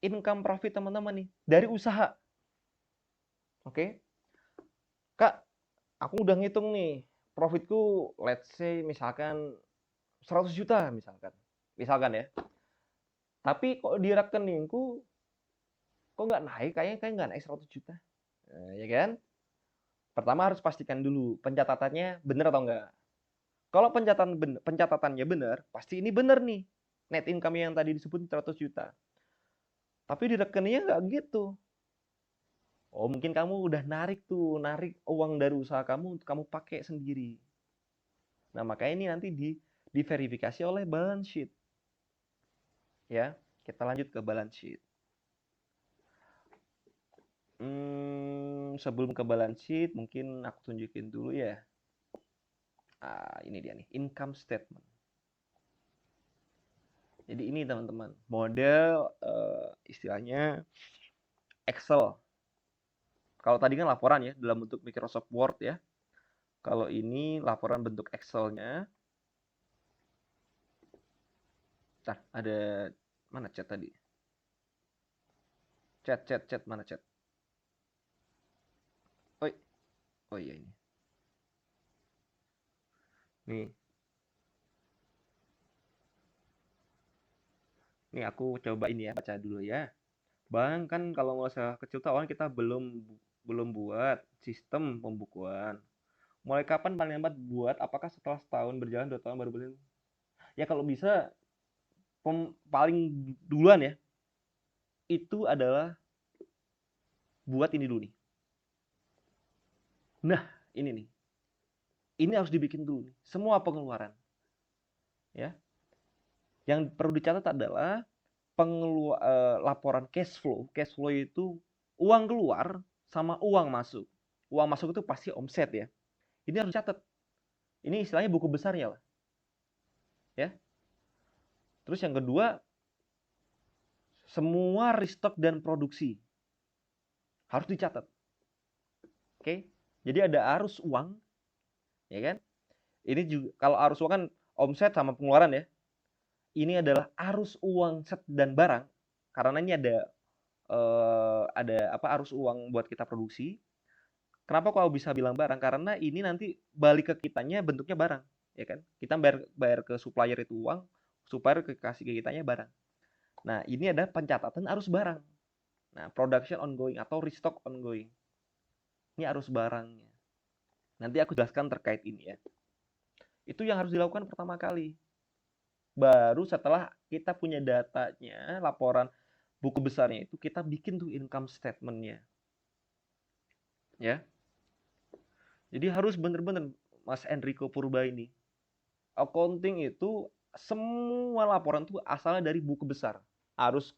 income profit teman-teman nih dari usaha. Oke. Kak, aku udah ngitung nih. Profitku let's say misalkan 100 juta misalkan. Misalkan ya. Tapi kok di rekeningku kok nggak naik? Kayaknya nggak naik 100 juta. Nah, ya kan? Pertama harus pastikan dulu pencatatannya benar atau enggak. Kalau pencatatannya benar, pasti ini benar nih. Net income yang tadi disebut 100 juta. Tapi di rekeningnya nggak gitu. Oh, mungkin kamu udah narik uang dari usaha kamu untuk kamu pakai sendiri. Nah, makanya ini nanti diverifikasi oleh balance sheet. Ya, kita lanjut ke balance sheet. Sebelum ke balance sheet, mungkin aku tunjukin dulu ya. Ini dia nih, income statement. Jadi ini teman-teman, model istilahnya Excel. Kalau tadi kan laporan ya dalam bentuk Microsoft Word ya. Kalau ini laporan bentuk Excel-nya. Nah, ada mana chat tadi? Chat mana chat? Oh, oh iya ini. Nih, nih aku coba ini ya baca dulu ya. Bang, kan kalau nggak usah kecil tuh awalnya kita belum belum buat sistem pembukuan. Mulai kapan paling lambat buat? Apakah setelah setahun berjalan 2 tahun baru boleh? Ya kalau bisa paling duluan ya itu adalah buat ini dulu nih. Nah, ini nih. Ini harus dibikin dulu nih. Semua pengeluaran. Ya. Yang perlu dicatat adalah laporan cash flow. Cash flow itu uang keluar sama uang masuk. Uang masuk itu pasti omset ya. Ini harus dicatat. Ini istilahnya buku besarnya lah. Ya. Terus yang kedua, semua restock dan produksi harus dicatat. Oke. Jadi ada arus uang, ya kan? Ini juga kalau arus uang kan omset sama pengeluaran ya. Ini adalah arus uang set dan barang karena ini ada arus uang buat kita produksi. Kenapa kau bisa bilang barang? Karena ini nanti balik ke kitanya bentuknya barang, ya kan? Kita bayar ke supplier itu uang, supplier kasih ke kitanya barang. Nah, ini ada pencatatan arus barang. Nah, production ongoing atau restock ongoing. Ini arus barangnya. Nanti aku jelaskan terkait ini ya. Itu yang harus dilakukan pertama kali. Baru setelah kita punya datanya, laporan buku besarnya itu, kita bikin tuh income statement-nya. Ya. Jadi harus bener-bener Mas Enrico Purba ini. Accounting itu semua laporan tuh asalnya dari buku besar. Harus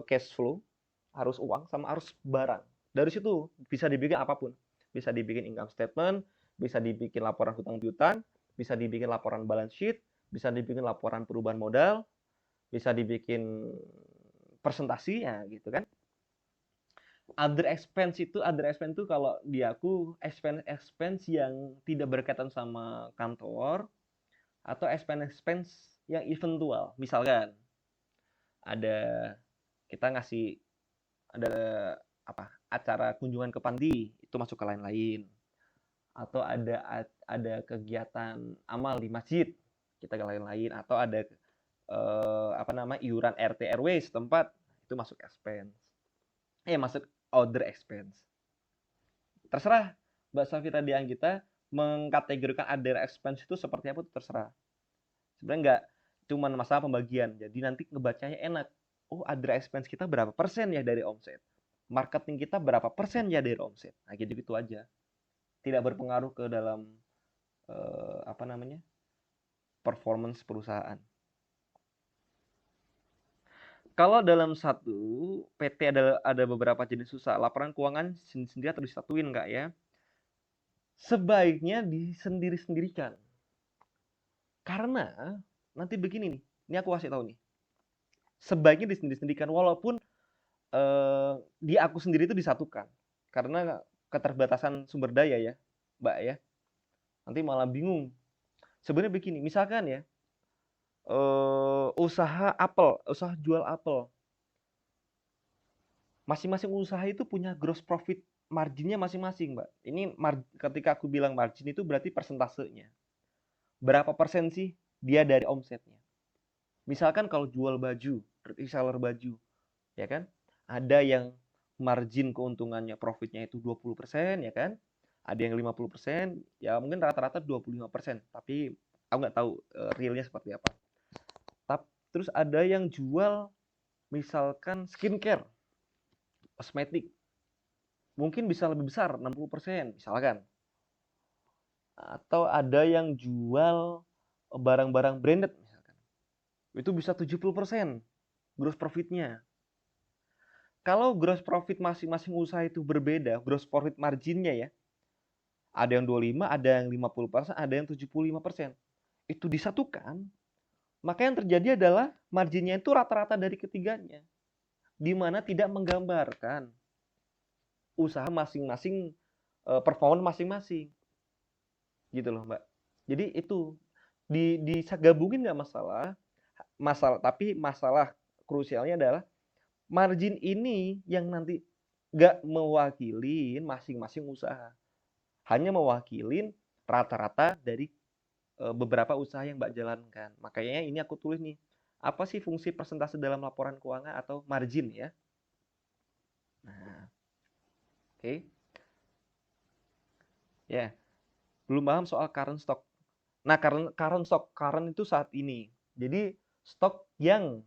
cash flow, harus uang, sama harus barang. Dari situ bisa dibikin apapun. Bisa dibikin income statement, bisa dibikin laporan hutang piutang, bisa dibikin laporan balance sheet, bisa dibikin laporan perubahan modal, bisa dibikin presentasi ya gitu kan. Other expense itu kalau di aku expense yang tidak berkaitan sama kantor atau expense yang eventual. Misalkan ada kita ngasih ada acara kunjungan ke panti, itu masuk ke lain-lain. Atau ada kegiatan amal di masjid, kita ke lain-lain. Atau ada iuran RT RW setempat, itu masuk expense. Masuk other expense. Terserah Mbak Safira Dianggita mengkategorikan other expense itu seperti apa, itu terserah. Sebenarnya nggak cuman masalah pembagian, jadi nanti ngebacanya enak. Oh, other expense kita berapa persen ya dari omset, marketing kita berapa persen ya dari omset. Nah, gitu-gitu aja, tidak berpengaruh ke dalam performance perusahaan. Kalau dalam satu PT ada beberapa jenis usaha, laporan keuangan sendiri atau disatuin nggak ya? Sebaiknya disendiri-sendirikan. Karena nanti begini nih, ini aku kasih tahu nih. Sebaiknya disendiri-sendirikan, walaupun di aku sendiri itu disatukan. Karena keterbatasan sumber daya ya, Mbak ya. Nanti malah bingung. Sebenarnya begini, misalkan ya, usaha jual apel. Masing-masing usaha itu punya gross profit marginnya masing-masing, Mbak. Ini ketika aku bilang margin itu berarti persentasenya. Berapa persen sih dia dari omsetnya? Misalkan kalau jual baju, reseller baju, ya kan? Ada yang margin keuntungannya, profitnya itu 20%, ya kan? Ada yang 50%, ya mungkin rata-rata 25%. Tapi aku nggak tahu realnya seperti apa. Terus ada yang jual misalkan skincare, kosmetik, mungkin bisa lebih besar, 60% misalkan. Atau ada yang jual barang-barang branded misalkan. Itu bisa 70% gross profitnya. Kalau gross profit masing-masing usaha itu berbeda, gross profit marginnya ya, ada yang 25, ada yang 50%, ada yang 75%. Itu disatukan, maka yang terjadi adalah marginnya itu rata-rata dari ketiganya, di mana tidak menggambarkan usaha masing-masing, performa masing-masing, gitu loh Mbak. Jadi itu digabungin nggak tapi masalah krusialnya adalah margin ini yang nanti nggak mewakilin masing-masing usaha, hanya mewakilin rata-rata dari beberapa usaha yang Mbak jalankan. Makanya ini aku tulis nih, apa sih fungsi persentase dalam laporan keuangan atau margin ya. Nah, oke. Ya, belum paham soal current stock. Nah, current itu saat ini. Jadi stok yang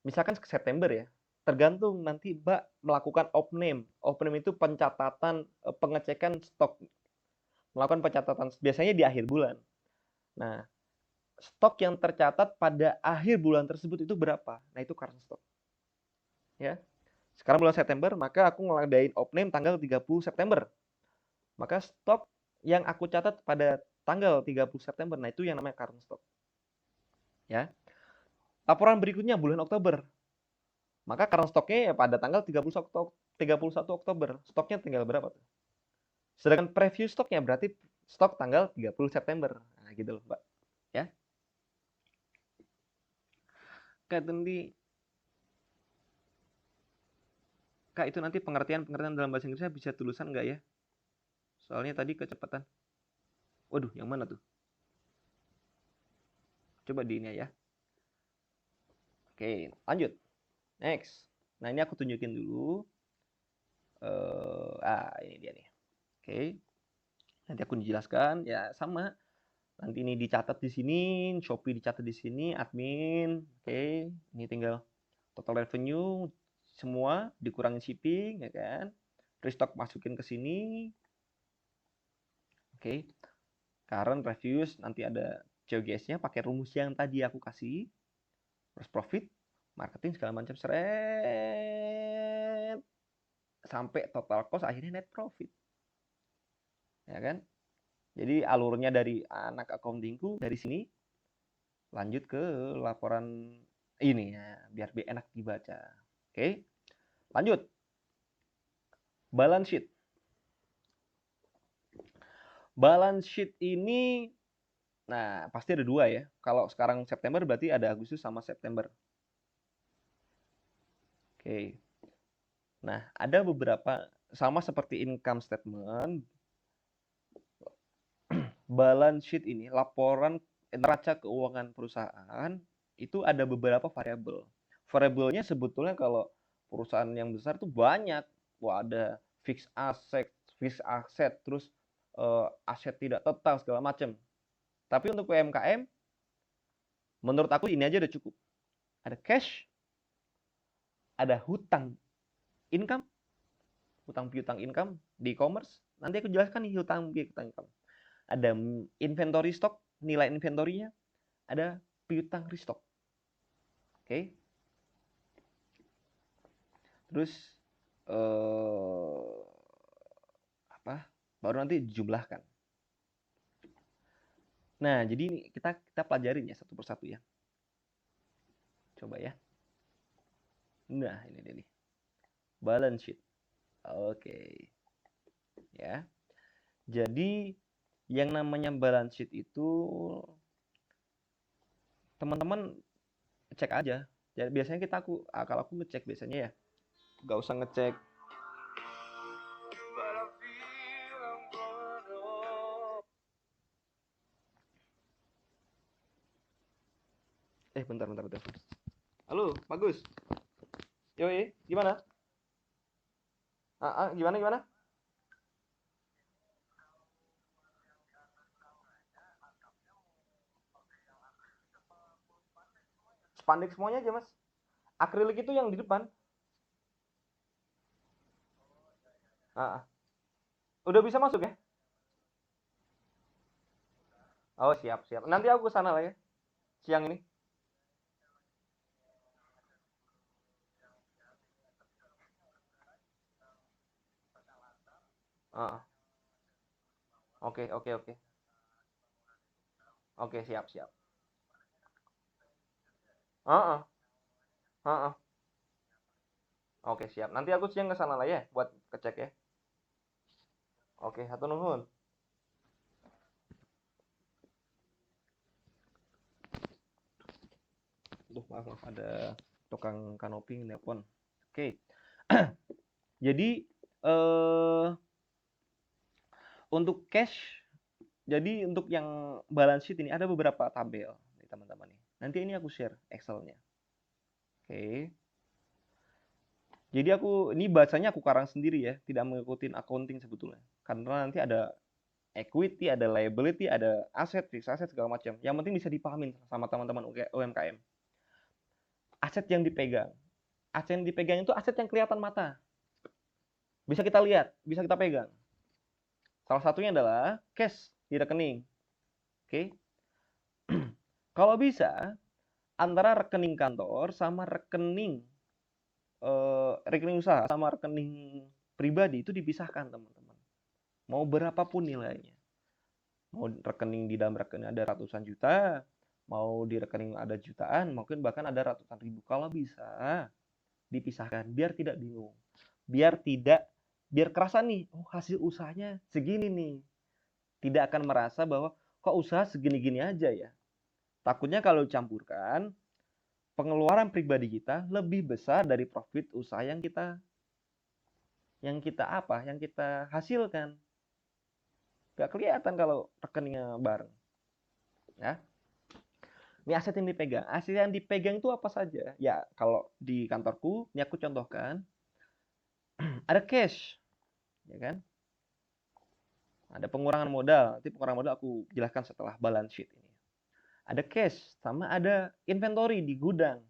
misalkan September ya, tergantung nanti Mbak melakukan opname. Opname itu pencatatan, pengecekan stok. Melakukan pencatatan biasanya di akhir bulan. Nah, stok yang tercatat pada akhir bulan tersebut itu berapa? Nah, itu current stock. Ya. Sekarang bulan September, maka aku ngadain opname tanggal 30 September. Maka stok yang aku catat pada tanggal 30 September, nah itu yang namanya current stock. Ya. Laporan berikutnya bulan Oktober. Maka current stocknya ya pada tanggal 31 Oktober. Stoknya tinggal berapa tuh? Sedangkan preview stoknya berarti stok tanggal 30 September. Nah, gitu loh, Mbak. Ya. Kak, itu nanti pengertian dalam bahasa Inggrisnya bisa tulisan nggak ya? Soalnya tadi kecepatan. Waduh, yang mana tuh? Coba di ini ya. Oke, lanjut. Next. Nah, ini aku tunjukin dulu. Ini dia nih. Oke. Nanti aku dijelaskan. Ya, sama. Nanti ini dicatat di sini, Shopee dicatat di sini, admin. Oke, ini tinggal total revenue semua dikurangi shipping, ya kan? Restock masukin ke sini. Oke. Current reviews nanti ada COGS-nya pakai rumus yang tadi aku kasih. Gross profit, marketing segala macam seret sampai total cost akhirnya net profit. Ya kan? Jadi alurnya dari anak accountingku dari sini lanjut ke laporan ini ya, biar enak dibaca. Oke. Lanjut. Balance sheet. Balance sheet ini nah, pasti ada dua ya. Kalau sekarang September berarti ada Agustus sama September. Oke. Nah, ada beberapa sama seperti income statement, balance sheet ini, laporan neraca keuangan perusahaan itu ada beberapa variabel. Variabelnya sebetulnya kalau perusahaan yang besar tuh banyak. Wah, ada fixed asset, terus aset tidak tetap segala macam. Tapi untuk UMKM, menurut aku ini aja udah cukup. Ada cash, ada hutang income, hutang piutang income di e-commerce. Nanti aku jelaskan nih hutang piutang income. Ada inventory stock, nilai inventorinya, ada piutang restock. Oke. Terus apa? Baru nanti dijumlahkan. Nah, jadi ini kita pelajarin ya satu persatu ya. Coba ya. Nah, ini dia nih. Balance sheet. Oke. Ya. Jadi yang namanya balance sheet itu teman-teman cek aja. Jadi biasanya kalau aku ngecek biasanya ya, nggak usah ngecek. Bentar. Halo, bagus. Yoi, gimana? Gimana? Spandek semuanya aja, Mas. Akrilik itu yang di depan. Ah, udah bisa masuk ya? Oh, siap. Nanti aku ke sana lah ya, siang ini. Ah, oke. Oke, siap. Ah, ah. Oke, siap. Nanti aku siang ke sana lah ya, buat kecek ya. Oke, hatur nuhun. Maaf, ada tukang kanopi nelpon. Oke. Jadi untuk cash, jadi untuk yang balance sheet ini ada beberapa tabel nih teman-teman nih. Nanti ini aku share Excel-nya. Oke. Jadi ini bacanya aku karang sendiri ya, tidak mengikuti accounting sebetulnya. Karena nanti ada equity, ada liability, ada aset, fixed aset segala macam. Yang penting bisa dipahamin sama teman-teman UMKM. Aset yang dipegang. Aset yang dipegang itu aset yang kelihatan mata. Bisa kita lihat, bisa kita pegang. Salah satunya adalah cash di rekening. Oke. Kalau bisa antara rekening kantor sama rekening usaha sama rekening pribadi itu dipisahkan, teman-teman. Mau berapapun nilainya. Mau rekening di dalam rekening ada ratusan juta, mau di rekening ada jutaan, mungkin bahkan ada ratusan ribu. Kalau bisa dipisahkan biar tidak bingung. Biar kerasa nih, oh hasil usahanya segini nih. Tidak akan merasa bahwa kok usaha segini-gini aja ya. Takutnya kalau dicampurkan, pengeluaran pribadi kita lebih besar dari profit usaha yang kita hasilkan. Gak kelihatan kalau rekeningnya bareng. Ya. Ini aset yang dipegang. Aset yang dipegang itu apa saja? Ya, kalau di kantorku, ini aku contohkan, ada cash, ya kan? Ada pengurangan modal. Nanti pengurangan modal aku jelaskan setelah balance sheet ini. Ada cash sama ada inventory di gudang.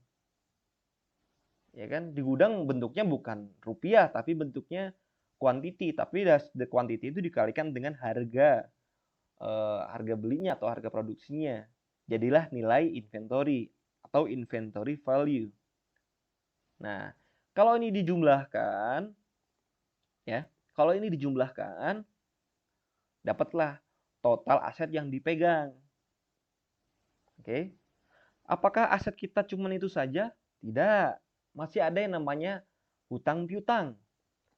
Ya kan? Di gudang bentuknya bukan rupiah tapi bentuknya quantity, tapi the quantity itu dikalikan dengan harga harga belinya atau harga produksinya. Jadilah nilai inventory atau inventory value. Nah, kalau ini dijumlahkan ya, kalau ini dijumlahkan dapatlah total aset yang dipegang. Oke. Apakah aset kita cuma itu saja? Tidak. Masih ada yang namanya hutang piutang.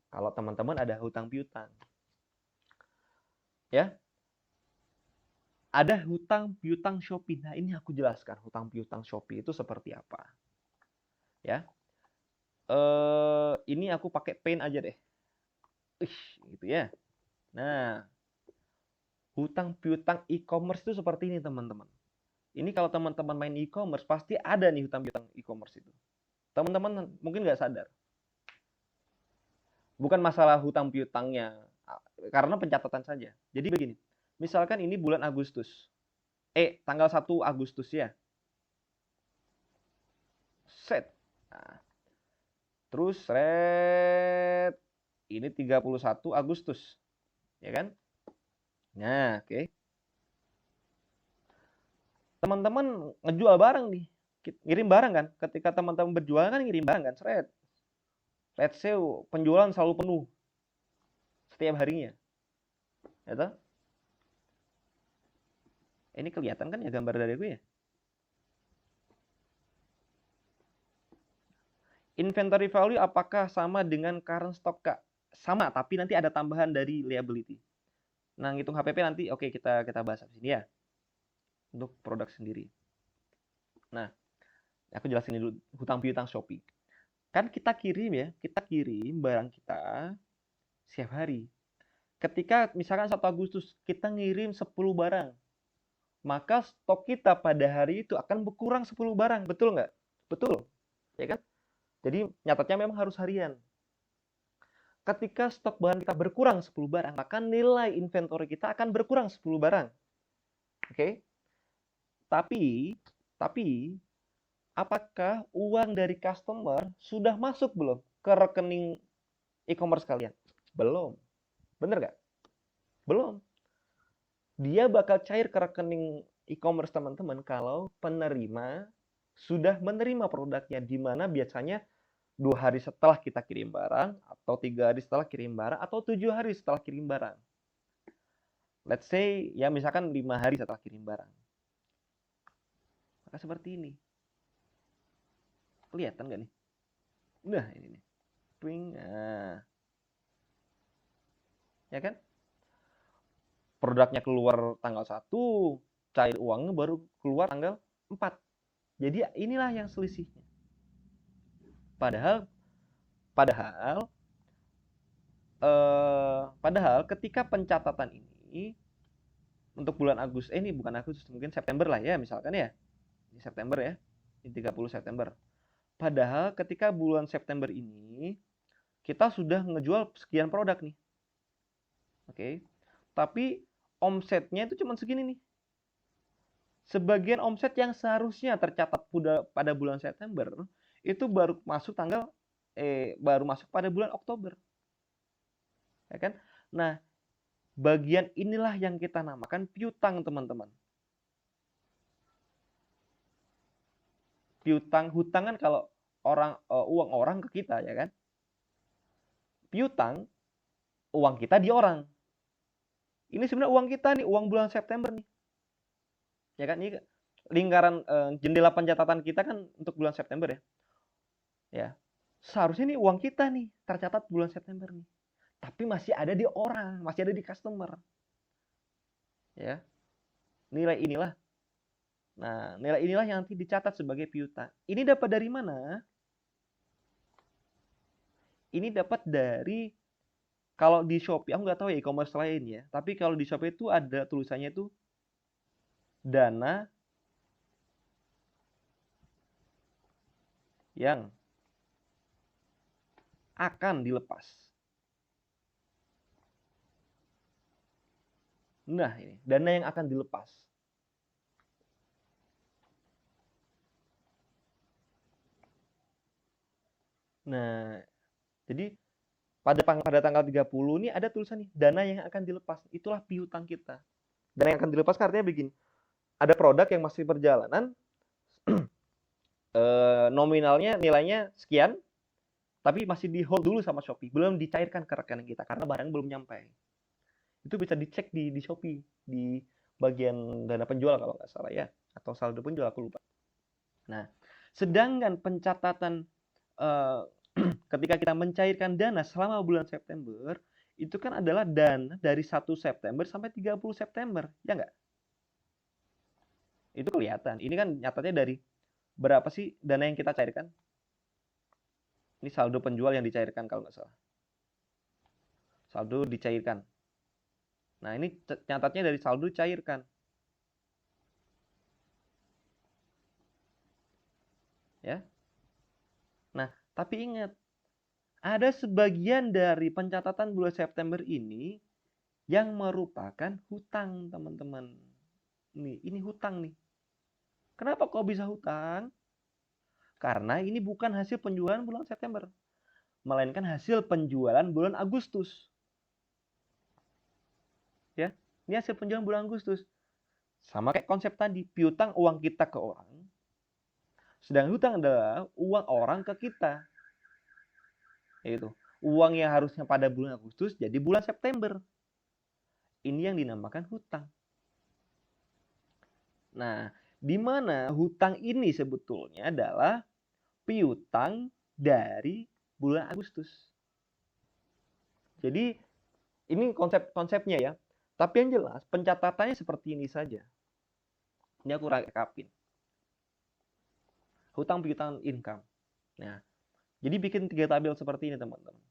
Kalau teman-teman ada hutang piutang. Ya. Ada hutang piutang Shopee. Nah, ini aku jelaskan hutang piutang Shopee itu seperti apa. Ya. Ini aku pakai Paint aja deh. Gitu ya. Nah, hutang piutang e-commerce itu seperti ini, teman-teman. Ini kalau teman-teman main e-commerce pasti ada nih hutang piutang e-commerce itu. Teman-teman mungkin nggak sadar. Bukan masalah hutang piutangnya, karena pencatatan saja. Jadi begini, misalkan ini bulan Agustus. Tanggal 1 Agustus ya. Set. Nah, terus red ini 31 Agustus. Ya kan? Nah, oke. Teman-teman ngejual barang nih. Ngirim barang kan? Ketika teman-teman berjualan kan ngirim barang kan? Seret. Let's say penjualan selalu penuh setiap harinya. Ya toh? Ini kelihatan kan ya gambar dari gue ya? Inventory value apakah sama dengan current stock, Kak? Sama, tapi nanti ada tambahan dari liability. Nah, ngitung HPP nanti oke kita bahas di sini ya. Untuk produk sendiri. Nah, aku jelasin dulu hutang piutang Shopee. Kan kita kirim barang kita setiap hari. Ketika misalkan 1 Agustus kita ngirim 10 barang, maka stok kita pada hari itu akan berkurang 10 barang, betul nggak? Betul, ya kan? Jadi nyatatnya memang harus harian. Ketika stok bahan kita berkurang 10 barang, maka nilai inventory kita akan berkurang 10 barang. Oke? Tapi apakah uang dari customer sudah masuk belum ke rekening e-commerce kalian? Belum. Bener nggak? Belum. Dia bakal cair ke rekening e-commerce teman-teman kalau penerima sudah menerima produknya, di mana biasanya 2 hari setelah kita kirim barang, atau 3 hari setelah kirim barang, atau 7 hari setelah kirim barang. Let's say ya misalkan 5 hari setelah kirim barang. Maka seperti ini. Kelihatan nggak nih? Nah ini nih. Twing. Nah. Ya kan? Produknya keluar tanggal 1, cair uangnya baru keluar tanggal 4. Jadi inilah yang selisihnya. Padahal padahal ketika pencatatan ini untuk bulan Agustus, ini bukan Agustus, mungkin September lah ya misalkan ya. Ini September ya. Ini 30 September. Padahal ketika bulan September ini kita sudah ngejual sekian produk nih. Oke. Tapi omsetnya itu cuma segini nih. Sebagian omset yang seharusnya tercatat pada bulan September itu baru masuk pada bulan Oktober. Ya kan? Nah, bagian inilah yang kita namakan piutang, teman-teman. Piutang, hutang kan kalau uang orang ke kita, ya kan? Piutang, uang kita di orang. Ini sebenarnya uang kita nih, uang bulan September nih. Ya kan? Ini lingkaran jendela pencatatan kita kan untuk bulan September ya. Ya. Seharusnya nih uang kita nih tercatat bulan September nih. Tapi masih ada di orang, masih ada di customer. Ya. Nilai inilah. Nah, nilai inilah yang nanti dicatat sebagai piutang. Ini dapat dari mana? Ini dapat dari, kalau di Shopee, aku nggak tahu ya e-commerce lain ya. Tapi kalau di Shopee itu ada tulisannya itu dana yang akan dilepas. Nah, ini dana yang akan dilepas. Nah, jadi pada tanggal 30 ini ada tulisan nih, dana yang akan dilepas. Itulah piutang kita. Dana yang akan dilepas artinya begini. Ada produk yang masih perjalanan, nominalnya nilainya sekian, tapi masih di hold dulu sama Shopee, belum dicairkan ke rekening kita karena barang belum nyampe. Itu bisa dicek di Shopee, di bagian dana penjual kalau nggak salah ya, atau saldo penjual aku lupa. Nah, sedangkan pencatatan eh, ketika kita mencairkan dana selama bulan September, itu kan adalah dana dari 1 September sampai 30 September, ya nggak? Itu kelihatan. Ini kan nyatanya dari berapa sih dana yang kita cairkan? Ini saldo penjual yang dicairkan kalau nggak salah. Saldo dicairkan. Nah, ini nyatatnya dari saldo dicairkan. Ya. Nah, tapi ingat, ada sebagian dari pencatatan bulan September ini yang merupakan hutang, teman-teman. Ini hutang nih. Kenapa kok bisa hutang? Karena ini bukan hasil penjualan bulan September, melainkan hasil penjualan bulan Agustus. Ya, ini hasil penjualan bulan Agustus. Sama kayak konsep tadi, piutang uang kita ke orang, sedang hutang adalah uang orang ke kita. Yaitu uang yang harusnya pada bulan Agustus jadi bulan September. Ini yang dinamakan hutang. Nah, di mana hutang ini sebetulnya adalah piutang dari bulan Agustus. Jadi ini konsepnya ya. Tapi yang jelas pencatatannya seperti ini saja. Ini aku rekapin. Hutang piutang income. Nah, jadi bikin 3 tabel seperti ini teman-teman.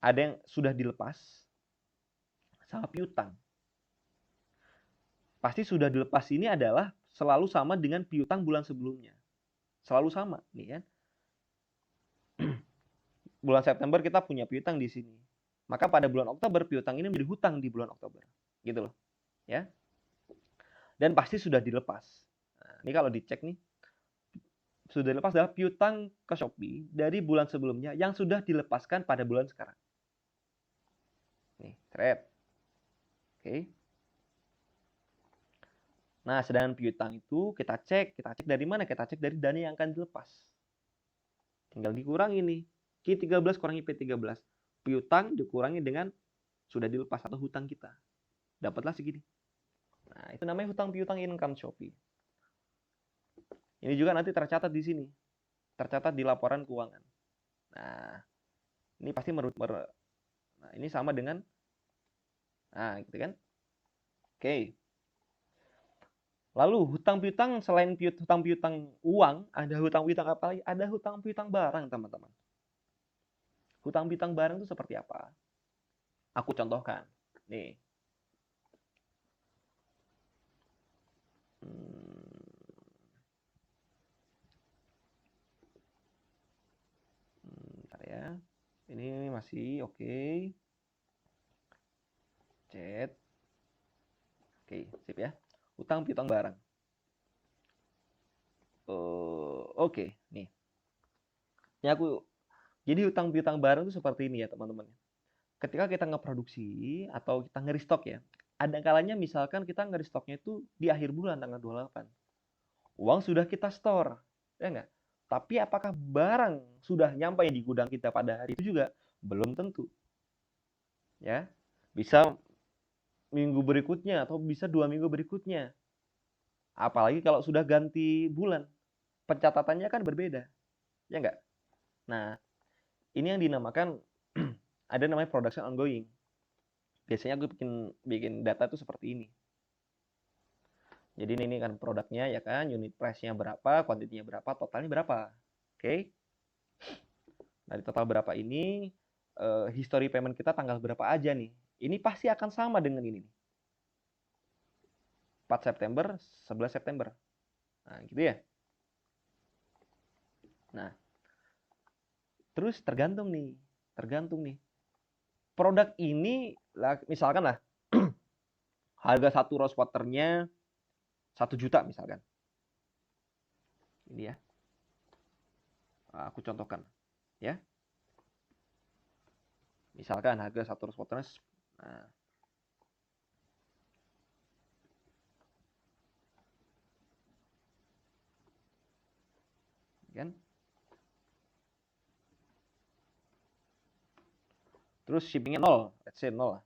Ada yang sudah dilepas sama piutang. Pasti sudah dilepas ini adalah selalu sama dengan piutang bulan sebelumnya. Selalu sama, nih kan. Bulan September kita punya piutang di sini. Maka pada bulan Oktober piutang ini menjadi hutang di bulan Oktober. Gitu loh. Ya. Dan pasti sudah dilepas. Nah, ini kalau dicek nih, sudah dilepas adalah piutang ke Shopee dari bulan sebelumnya yang sudah dilepaskan pada bulan sekarang. Nih, thread. Oke. Nah, sedangkan piutang itu kita cek dari mana? Kita cek dari dana yang akan dilepas. Tinggal dikurangi nih. Q13 kurangi P13. Piutang dikurangi dengan sudah dilepas atau hutang kita. Dapatlah segini. Nah, itu namanya hutang piutang income Shopee. Ini juga nanti tercatat di sini. Tercatat di laporan keuangan. Nah, ini pasti nah, ini sama dengan gitu kan? Oke. Lalu hutang piutang selain hutang piutang uang, ada hutang piutang apa lagi? Ada hutang piutang barang, teman-teman. Hutang piutang barang itu seperti apa? Aku contohkan. Nih. Bentar ya. Ini masih oke. Chat. Oke, sip ya. Hutang piutang barang. Oke, nih. Ini aku jadi hutang piutang barang itu seperti ini ya, teman-teman. Ketika kita ngeproduksi atau kita nge-restock ya, ada kalanya misalkan kita nge-restocknya itu di akhir bulan tanggal 28. Uang sudah kita store, ya enggak? Tapi apakah barang sudah nyampe di gudang kita pada hari itu juga? Belum tentu. Ya, bisa minggu berikutnya atau bisa 2 minggu berikutnya. Apalagi kalau sudah ganti bulan, pencatatannya kan berbeda, ya enggak? Nah, ini yang dinamakan ada namanya production ongoing. Biasanya aku bikin data itu seperti ini. Jadi ini kan produknya ya kan, unit price-nya berapa, kuantitinya berapa, totalnya berapa. Oke. Dari total berapa ini, history payment kita tanggal berapa aja nih. Ini pasti akan sama dengan ini nih. 4 September, 11 September. Nah, gitu ya. Nah, terus tergantung nih. Produk ini misalkan lah Harga satu rose waternya 1 juta misalkan. Ini ya. Aku contohkan ya. Misalkan harga satu rose waternya nah, kan? Terus shippingnya 0, let's say 0 lah.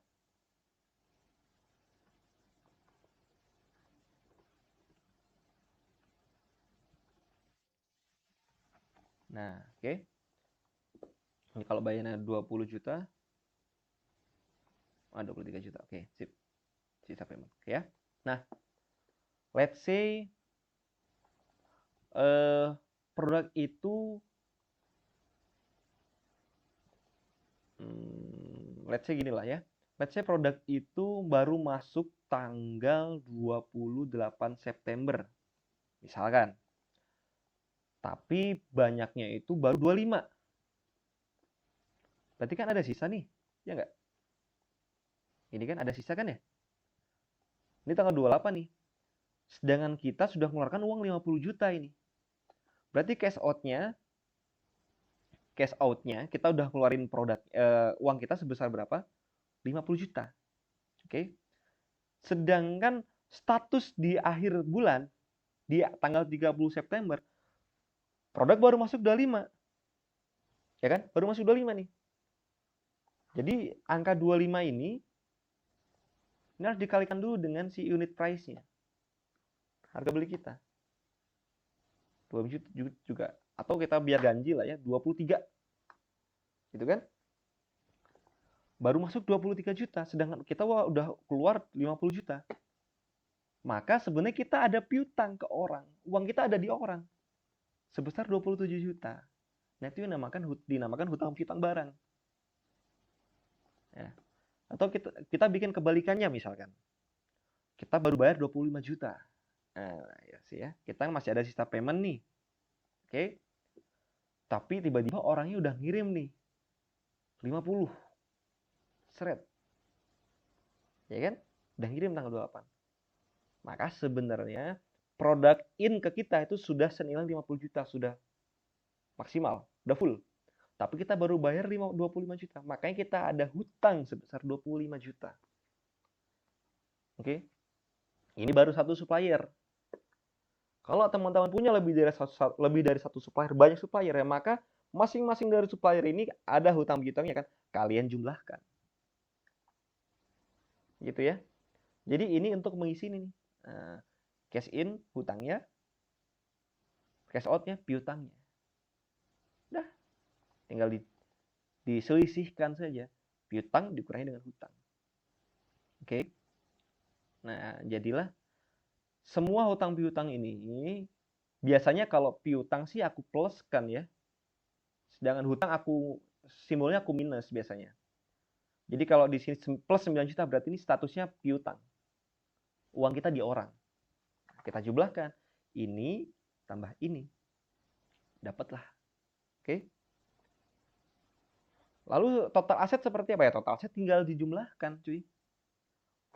Nah, oke. Ini kalau bayarnya 20 juta, 23 juta. Oke, sip. Sisa payment. Oke ya. Nah, let's say produk itu let's say gini lah ya. Let's say produk itu baru masuk tanggal 28 September. Misalkan. Tapi banyaknya itu baru 25. Berarti kan ada sisa nih. Ya nggak? Ini kan ada sisa kan ya? Ini tanggal 28 nih. Sedangkan kita sudah mengeluarkan uang 50 juta ini. Berarti cash out-nya kita udah keluarin produk uang kita sebesar berapa? 50 juta. Oke. Sedangkan status di akhir bulan di tanggal 30 September produk baru masuk 25. Ya kan? Baru masuk 25 nih. Jadi angka 25 ini harus dikalikan dulu dengan si unit price-nya. Harga beli kita. 20 juta juga. Atau kita biar ganjil lah ya, 23. Gitu kan? Baru masuk 23 juta, sedangkan kita udah keluar 50 juta. Maka sebenarnya kita ada piutang ke orang. Uang kita ada di orang. Sebesar 27 juta. Nah, itu dinamakan hutang piutang barang. Ya. Atau kita bikin kebalikannya misalkan. Kita baru bayar 25 juta. Nah, ya sih ya. Kita masih ada sisa payment nih. Oke. Tapi tiba-tiba orangnya udah ngirim nih. 50. Seret. Ya kan? Udah ngirim tanggal 28. Maka sebenarnya produk in ke kita itu sudah senilai 50 juta. Sudah maksimal. Udah full. Tapi kita baru bayar 25 juta. Makanya kita ada hutang sebesar 25 juta. Oke. Ini baru satu supplier. Kalau teman-teman punya lebih dari satu supplier, banyak supplier ya, maka masing-masing dari supplier ini ada hutang piutangnya kan, kalian jumlahkan. Gitu ya. Jadi ini untuk mengisi ini. Nah, cash in hutangnya, cash outnya piutangnya. Udah, tinggal diselisihkan saja. Piutang dikurangi dengan hutang. Oke. Nah, jadilah semua hutang piutang ini biasanya kalau piutang sih aku pluskan ya. Sedangkan hutang simbolnya aku minus biasanya. Jadi kalau di sini plus 9 juta berarti ini statusnya piutang. Uang kita di orang. Kita jumlahkan. Ini tambah ini. Dapatlah. Oke. Lalu total aset seperti apa ya? Total aset tinggal dijumlahkan, cuy.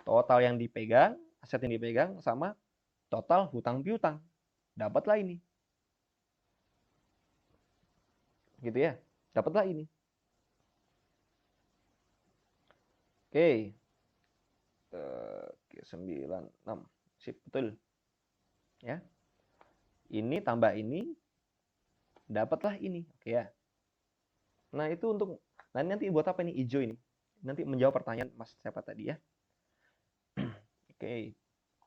Total yang dipegang, aset yang dipegang sama total hutang piutang. Dapatlah ini. Gitu ya. Dapatlah ini. Oke. 96. Sip, betul. Ya. Ini tambah ini dapatlah ini. Oke ya. Nah, itu untuk nanti buat apa ini hijau ini? Nanti menjawab pertanyaan Mas siapa tadi ya. Oke.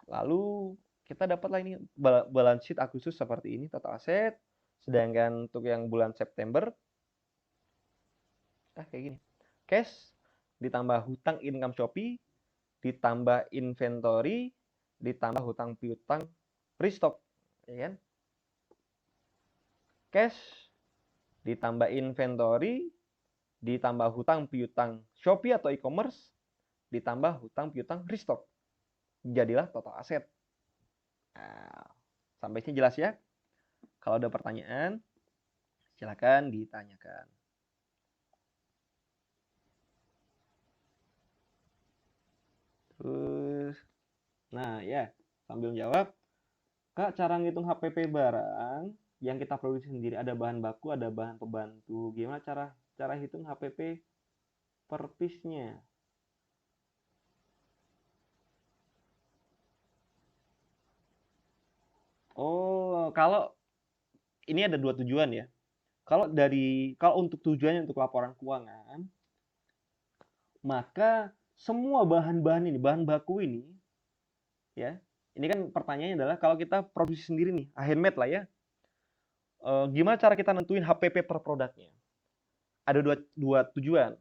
Lalu kita dapatlah ini balance sheet Agustus seperti ini, total aset. Sedangkan untuk yang bulan September kayak gini. Cash ditambah hutang income Shopee, ditambah inventory, ditambah hutang piutang restock, ya kan? Cash ditambah inventory, ditambah hutang piutang Shopee atau e-commerce, ditambah hutang piutang restock. Jadilah total aset. Nah, sampai sini jelas ya? Kalau ada pertanyaan, silakan ditanyakan. Terus Nah, ya, sambil jawab, Kak, cara ngitung HPP barang yang kita produksi sendiri ada bahan baku, ada bahan pembantu. Gimana cara cara hitung HPP per piece-nya? Oh, kalau ini ada dua tujuan ya. Kalau untuk tujuannya untuk laporan keuangan, maka semua bahan-bahan ini, bahan baku ini, ya. Ini kan pertanyaannya adalah kalau kita produksi sendiri nih, handmade lah ya. Gimana cara kita nentuin HPP per produknya? Ada dua tujuan.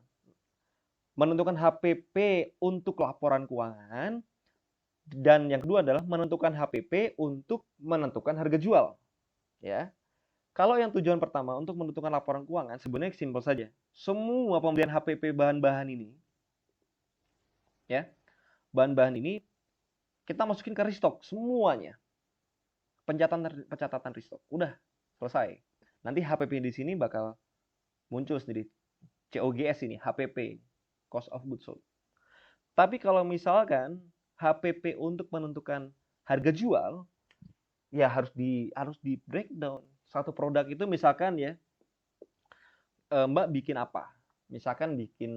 Menentukan HPP untuk laporan keuangan dan yang kedua adalah menentukan HPP untuk menentukan harga jual, ya. Kalau yang tujuan pertama untuk menentukan laporan keuangan sebenarnya simpel saja. Semua pembelian HPP bahan-bahan ini, ya, bahan-bahan ini kita masukin ke restock semuanya. Pencatatan restock. Udah selesai. Nanti HPP di sini bakal muncul sendiri. COGS ini, HPP, cost of goods sold. Tapi kalau misalkan HPP untuk menentukan harga jual, ya harus di breakdown. Satu produk itu misalkan ya, Mbak bikin apa? Misalkan bikin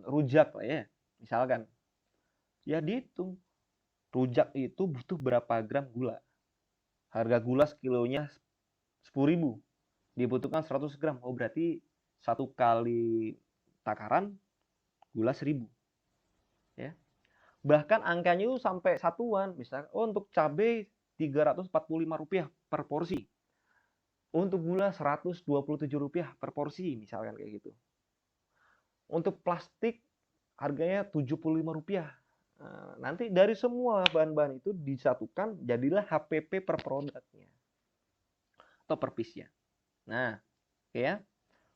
rujak lah ya. Misalkan, ya dihitung. Rujak itu butuh berapa gram gula. Harga gula sekilonya 10.000. Dibutuhkan 100 gram. Oh berarti satu kali takaran gula 1.000. Ya. Bahkan angkanya itu sampai satuan. Misalkan, oh untuk cabai Rp345 per porsi. Untuk gula Rp127 per porsi, misalkan kayak gitu. Untuk plastik harganya Rp75. Nah, nanti dari semua bahan-bahan itu disatukan jadilah HPP per produknya atau per piece-nya. Nah, oke ya.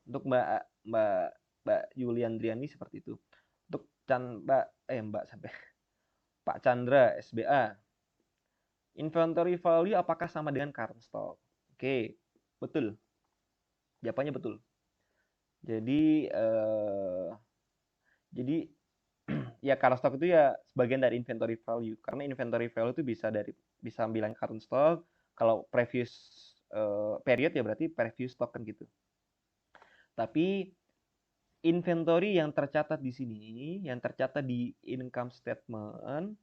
Untuk Mbak Mbak Mbak Yuliandriani seperti itu. Untuk Mbak sampai Pak Chandra SBA. Inventory value apakah sama dengan current stock? Oke, betul. Jawabannya betul. Jadi jadi ya current stock itu ya sebagian dari inventory value karena inventory value itu bisa bilang current stock, kalau previous period ya berarti previous stock kan gitu. Tapi inventory yang tercatat di sini, yang tercatat di income statement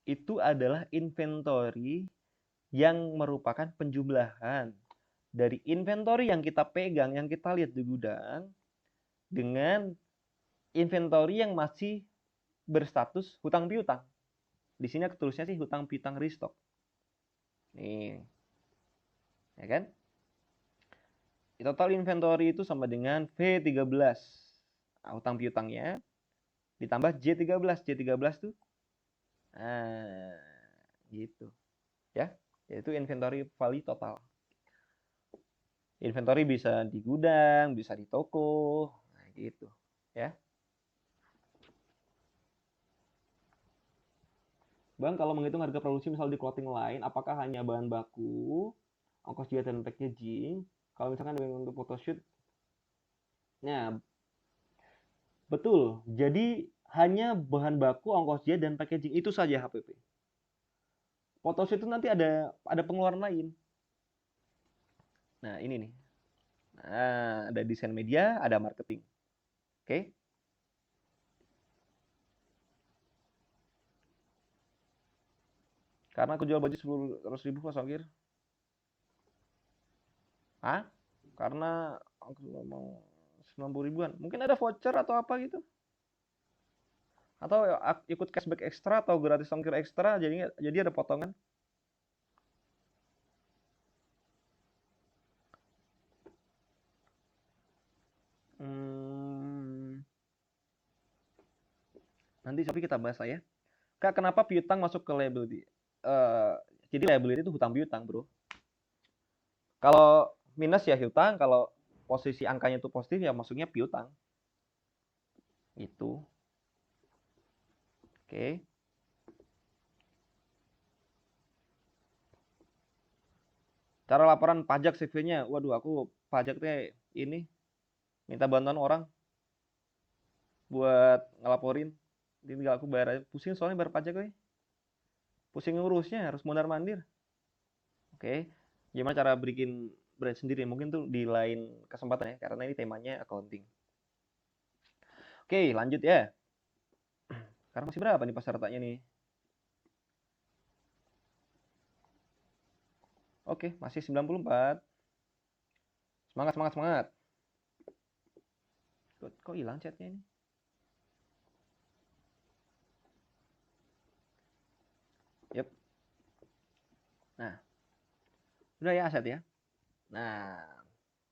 itu adalah inventory yang merupakan penjumlahan dari inventory yang kita pegang, yang kita lihat di gudang dengan inventory yang masih berstatus hutang piutang. Di sini tulisnya sih hutang piutang restock. Nih, ya kan? Total inventory itu sama dengan V13. Nah, hutang piutangnya ditambah J13. J13 tuh nah, gitu. Ya, yaitu inventory value total. Inventory bisa di gudang, bisa di toko, nah gitu. Ya. Bang, kalau menghitung harga produksi misal di clothing line, apakah hanya bahan baku, ongkos jual dan packaging? Kalau misalkan untuk photoshoot, nah betul. Jadi hanya bahan baku, ongkos jahit dan packaging itu saja HPP. Photoshoot itu nanti ada pengeluaran lain. Nah, ini nih. Nah, ada desain media, ada marketing. Oke. Karena aku jual baju 100.000 pas ongkir. Hah? Karena aku ngomong 90 ribuan. Mungkin ada voucher atau apa gitu. Atau ikut cashback ekstra atau gratis ongkir ekstra jadi ada potongan. Hmm, nanti tapi kita bahas lah ya. Kak, kenapa piutang masuk ke liability? Uh, jadi liability itu hutang piutang, bro. Kalau minus ya hutang, kalau posisi angkanya itu positif ya masuknya piutang. Itu. Oke. Cara laporan pajak CV-nya. Waduh, aku pajak teh ini minta bantuan orang buat ngelaporin. Jadi tinggal aku bayar aja. Pusing soalnya bayar pajak, Pusing ngurusnya, harus mondar-mandir. Oke. Gimana cara bikin brand sendiri? Mungkin tuh di lain kesempatan ya, karena ini temanya accounting. Oke, lanjut ya. Sekarang masih berapa nih pesertanya nih? Oke, masih 94. Semangat, semangat, semangat. Kok hilang chatnya ini? Yep. Nah, udah ya aset ya. Nah,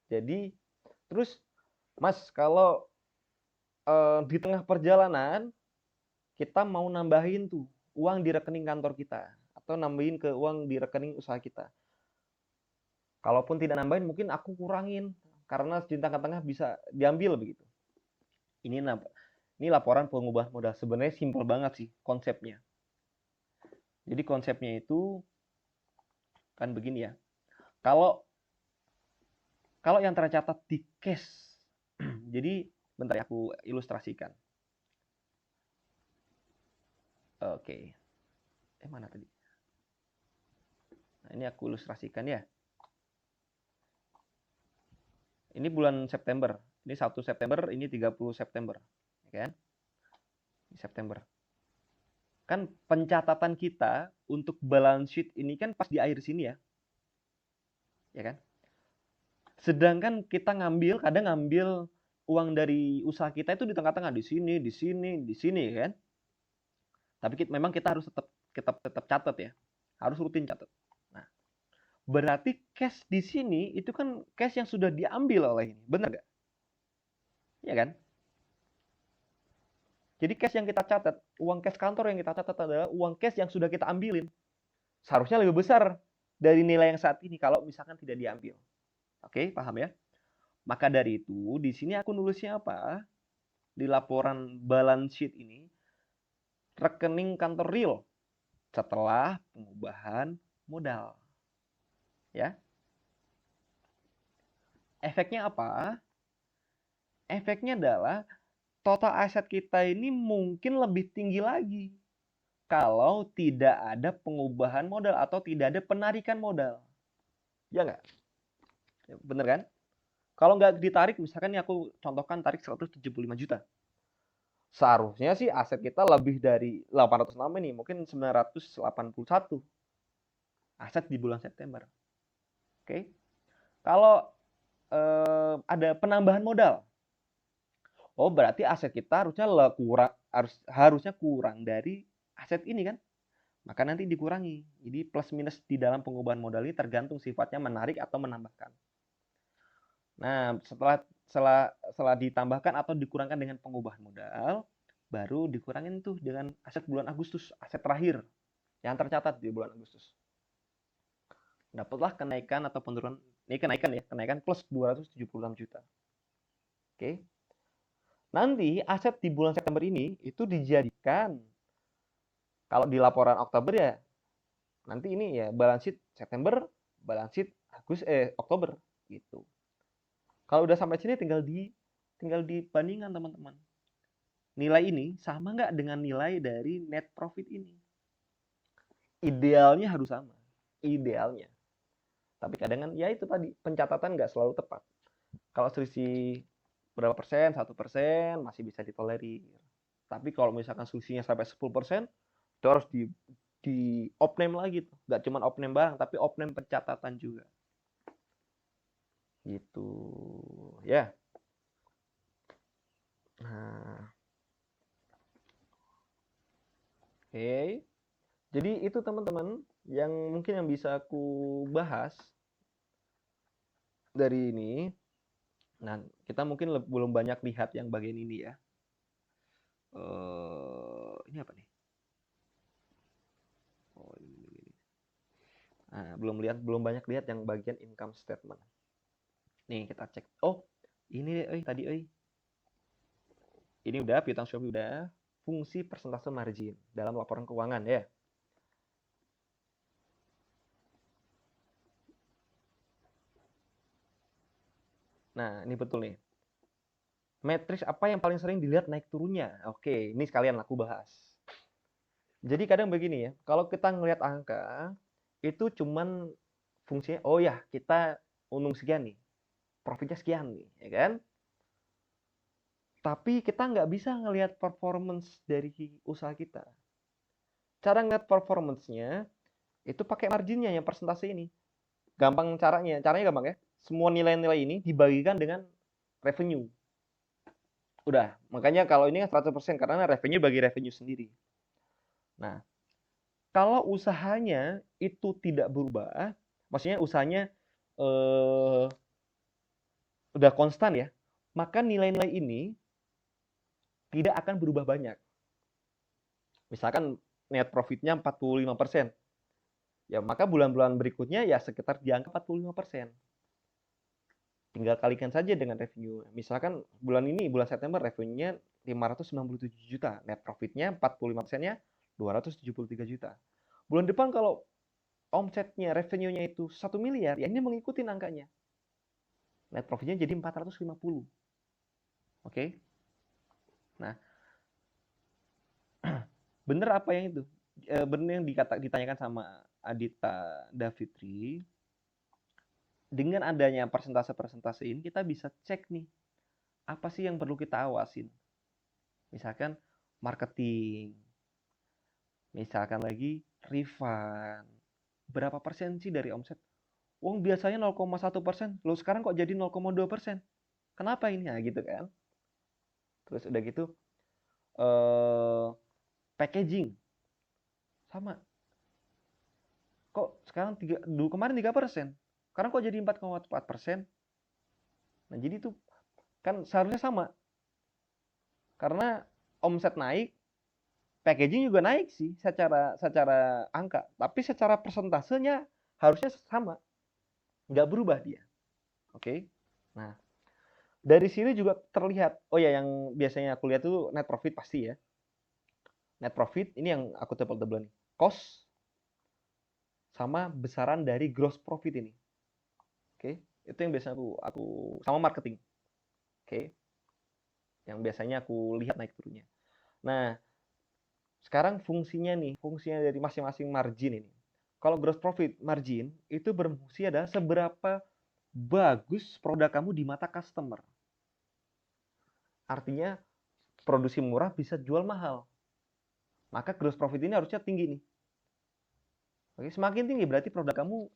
jadi terus Mas, kalau di tengah perjalanan kita mau nambahin tuh uang di rekening kantor kita atau nambahin ke uang di rekening usaha kita. Kalaupun tidak nambahin, mungkin aku kurangin karena di tengah-tengah bisa diambil begitu. Ini ini laporan pengubahan modal. Sebenarnya simpel banget sih konsepnya. Jadi konsepnya itu kan begini ya. Kalau kalau yang tercatat di cash, jadi bentar ya aku ilustrasikan. Oke. Mana tadi? Nah, ini aku ilustrasikan ya. Ini bulan September. Ini 1 September, ini 30 September. Ya kan? Ini September. Kan pencatatan kita untuk balance sheet ini kan pas di akhir sini ya. Ya kan? Sedangkan kita kadang ngambil uang dari usaha kita itu di tengah-tengah, di sini, di sini, di sini kan. Tapi memang kita harus tetap catat ya. Harus rutin catat. Nah, berarti cash di sini itu kan cash yang sudah diambil oleh ini. Benar nggak? Ya kan? Jadi cash yang kita catat, uang cash kantor yang kita catat adalah uang cash yang sudah kita ambilin. Seharusnya lebih besar dari nilai yang saat ini kalau misalkan tidak diambil. Oke, paham ya? Maka dari itu, di sini aku nulisnya apa? Di laporan balance sheet ini, rekening kantor real setelah pengubahan modal. Ya. Efeknya apa? Efeknya adalah total aset kita ini mungkin lebih tinggi lagi kalau tidak ada pengubahan modal atau tidak ada penarikan modal. Ya nggak? Bener kan? Kalau nggak ditarik, misalkan nih aku contohkan tarik 175 juta. Seharusnya sih aset kita lebih dari 806 ini, mungkin 981 aset di bulan September. Oke. Kalau ada penambahan modal, oh berarti aset kita harusnya kurang dari aset ini kan? Maka nanti dikurangi. Jadi plus minus di dalam pengubahan modal ini tergantung sifatnya menarik atau menambahkan. Nah, setelah ditambahkan atau dikurangkan dengan pengubahan modal, baru dikurangin tuh dengan aset bulan Agustus, aset terakhir yang tercatat di bulan Agustus. Dapatlah kenaikan atau penurunan, ini kenaikan ya, kenaikan plus 276 juta. Oke. Nanti aset di bulan September ini itu dijadikan, kalau di laporan Oktober ya, nanti ini ya balance sheet September, balance sheet Oktober gitu. Kalau udah sampai sini tinggal dibandingkan teman-teman. Nilai ini sama nggak dengan nilai dari net profit ini? Idealnya harus sama. Idealnya. Tapi kadang kan ya itu tadi, pencatatan nggak selalu tepat. Kalau selisih berapa persen, 1% masih bisa ditolerir. Tapi kalau misalkan selisihnya sampai 10%, itu harus di opname lagi tuh. Nggak cuma opname barang, tapi opname pencatatan juga. Gitu. Ya. Nah, oke. Jadi itu teman-teman yang mungkin yang bisa aku bahas dari ini. Nah, kita mungkin belum banyak lihat yang bagian ini ya. Ini apa nih? Oh, ini. Nah, belum banyak lihat yang bagian income statement. Nih, kita cek. Oh, ini tadi Ini udah piutang Shopee udah. Fungsi persentase margin dalam laporan keuangan ya. Nah, ini betul nih. Matriks apa yang paling sering dilihat naik turunnya? Oke, ini sekalian aku bahas. Jadi kadang begini ya, kalau kita ngelihat angka, itu cuman fungsinya, oh ya kita untung sekian nih, profitnya sekian nih, ya kan? Tapi kita nggak bisa ngelihat performance dari usaha kita. Cara ngelihat performance-nya, itu pakai marginnya yang persentase ini. Gampang caranya gampang ya. Semua nilai-nilai ini dibagikan dengan revenue. Udah, makanya kalau ini kan 100% karena revenue bagi revenue sendiri. Nah, kalau usahanya itu tidak berubah, maksudnya usahanya eh, udah konstan ya, maka nilai-nilai ini tidak akan berubah banyak. Misalkan net profitnya 45%, ya maka bulan-bulan berikutnya ya sekitar di angka 45%. Tinggal kalikan saja dengan revenue. Misalkan bulan ini, bulan September, revenue-nya 597 juta. Net profit-nya 45%-nya 273 juta. Bulan depan kalau omsetnya, revenue-nya itu 1 miliar, ya ini mengikuti angkanya. Net profit-nya jadi 450. Oke? Nah, bener apa yang itu? Bener yang ditanyakan sama Adita Davitri, dengan adanya persentase-persentase ini kita bisa cek nih, apa sih yang perlu kita awasin. Misalkan marketing, misalkan lagi refund. Berapa persen sih dari omset? Wong biasanya 0,1%, lo sekarang kok jadi 0,2%? Kenapa ini? Nah, gitu kan. Terus udah gitu eh packaging sama. Kok sekarang dulu kemarin 3%. Sekarang kok jadi 4,4%? Nah, jadi itu kan seharusnya sama. Karena omset naik, packaging juga naik sih secara secara angka, tapi secara persentasenya harusnya sama, nggak berubah dia. Oke. Nah, dari sini juga terlihat, oh ya yang biasanya aku lihat tuh net profit pasti ya. Net profit ini yang aku tebel-tebel nih. Cost sama besaran dari gross profit ini. Oke. Itu yang biasanya aku sama marketing. Oke. Yang biasanya aku lihat naik turunnya. Nah, sekarang fungsinya dari masing-masing margin ini. Kalau gross profit margin itu berfungsi adalah seberapa bagus produk kamu di mata customer. Artinya produksi murah bisa jual mahal. Maka gross profit ini harusnya tinggi nih. Oke, semakin tinggi berarti produk kamu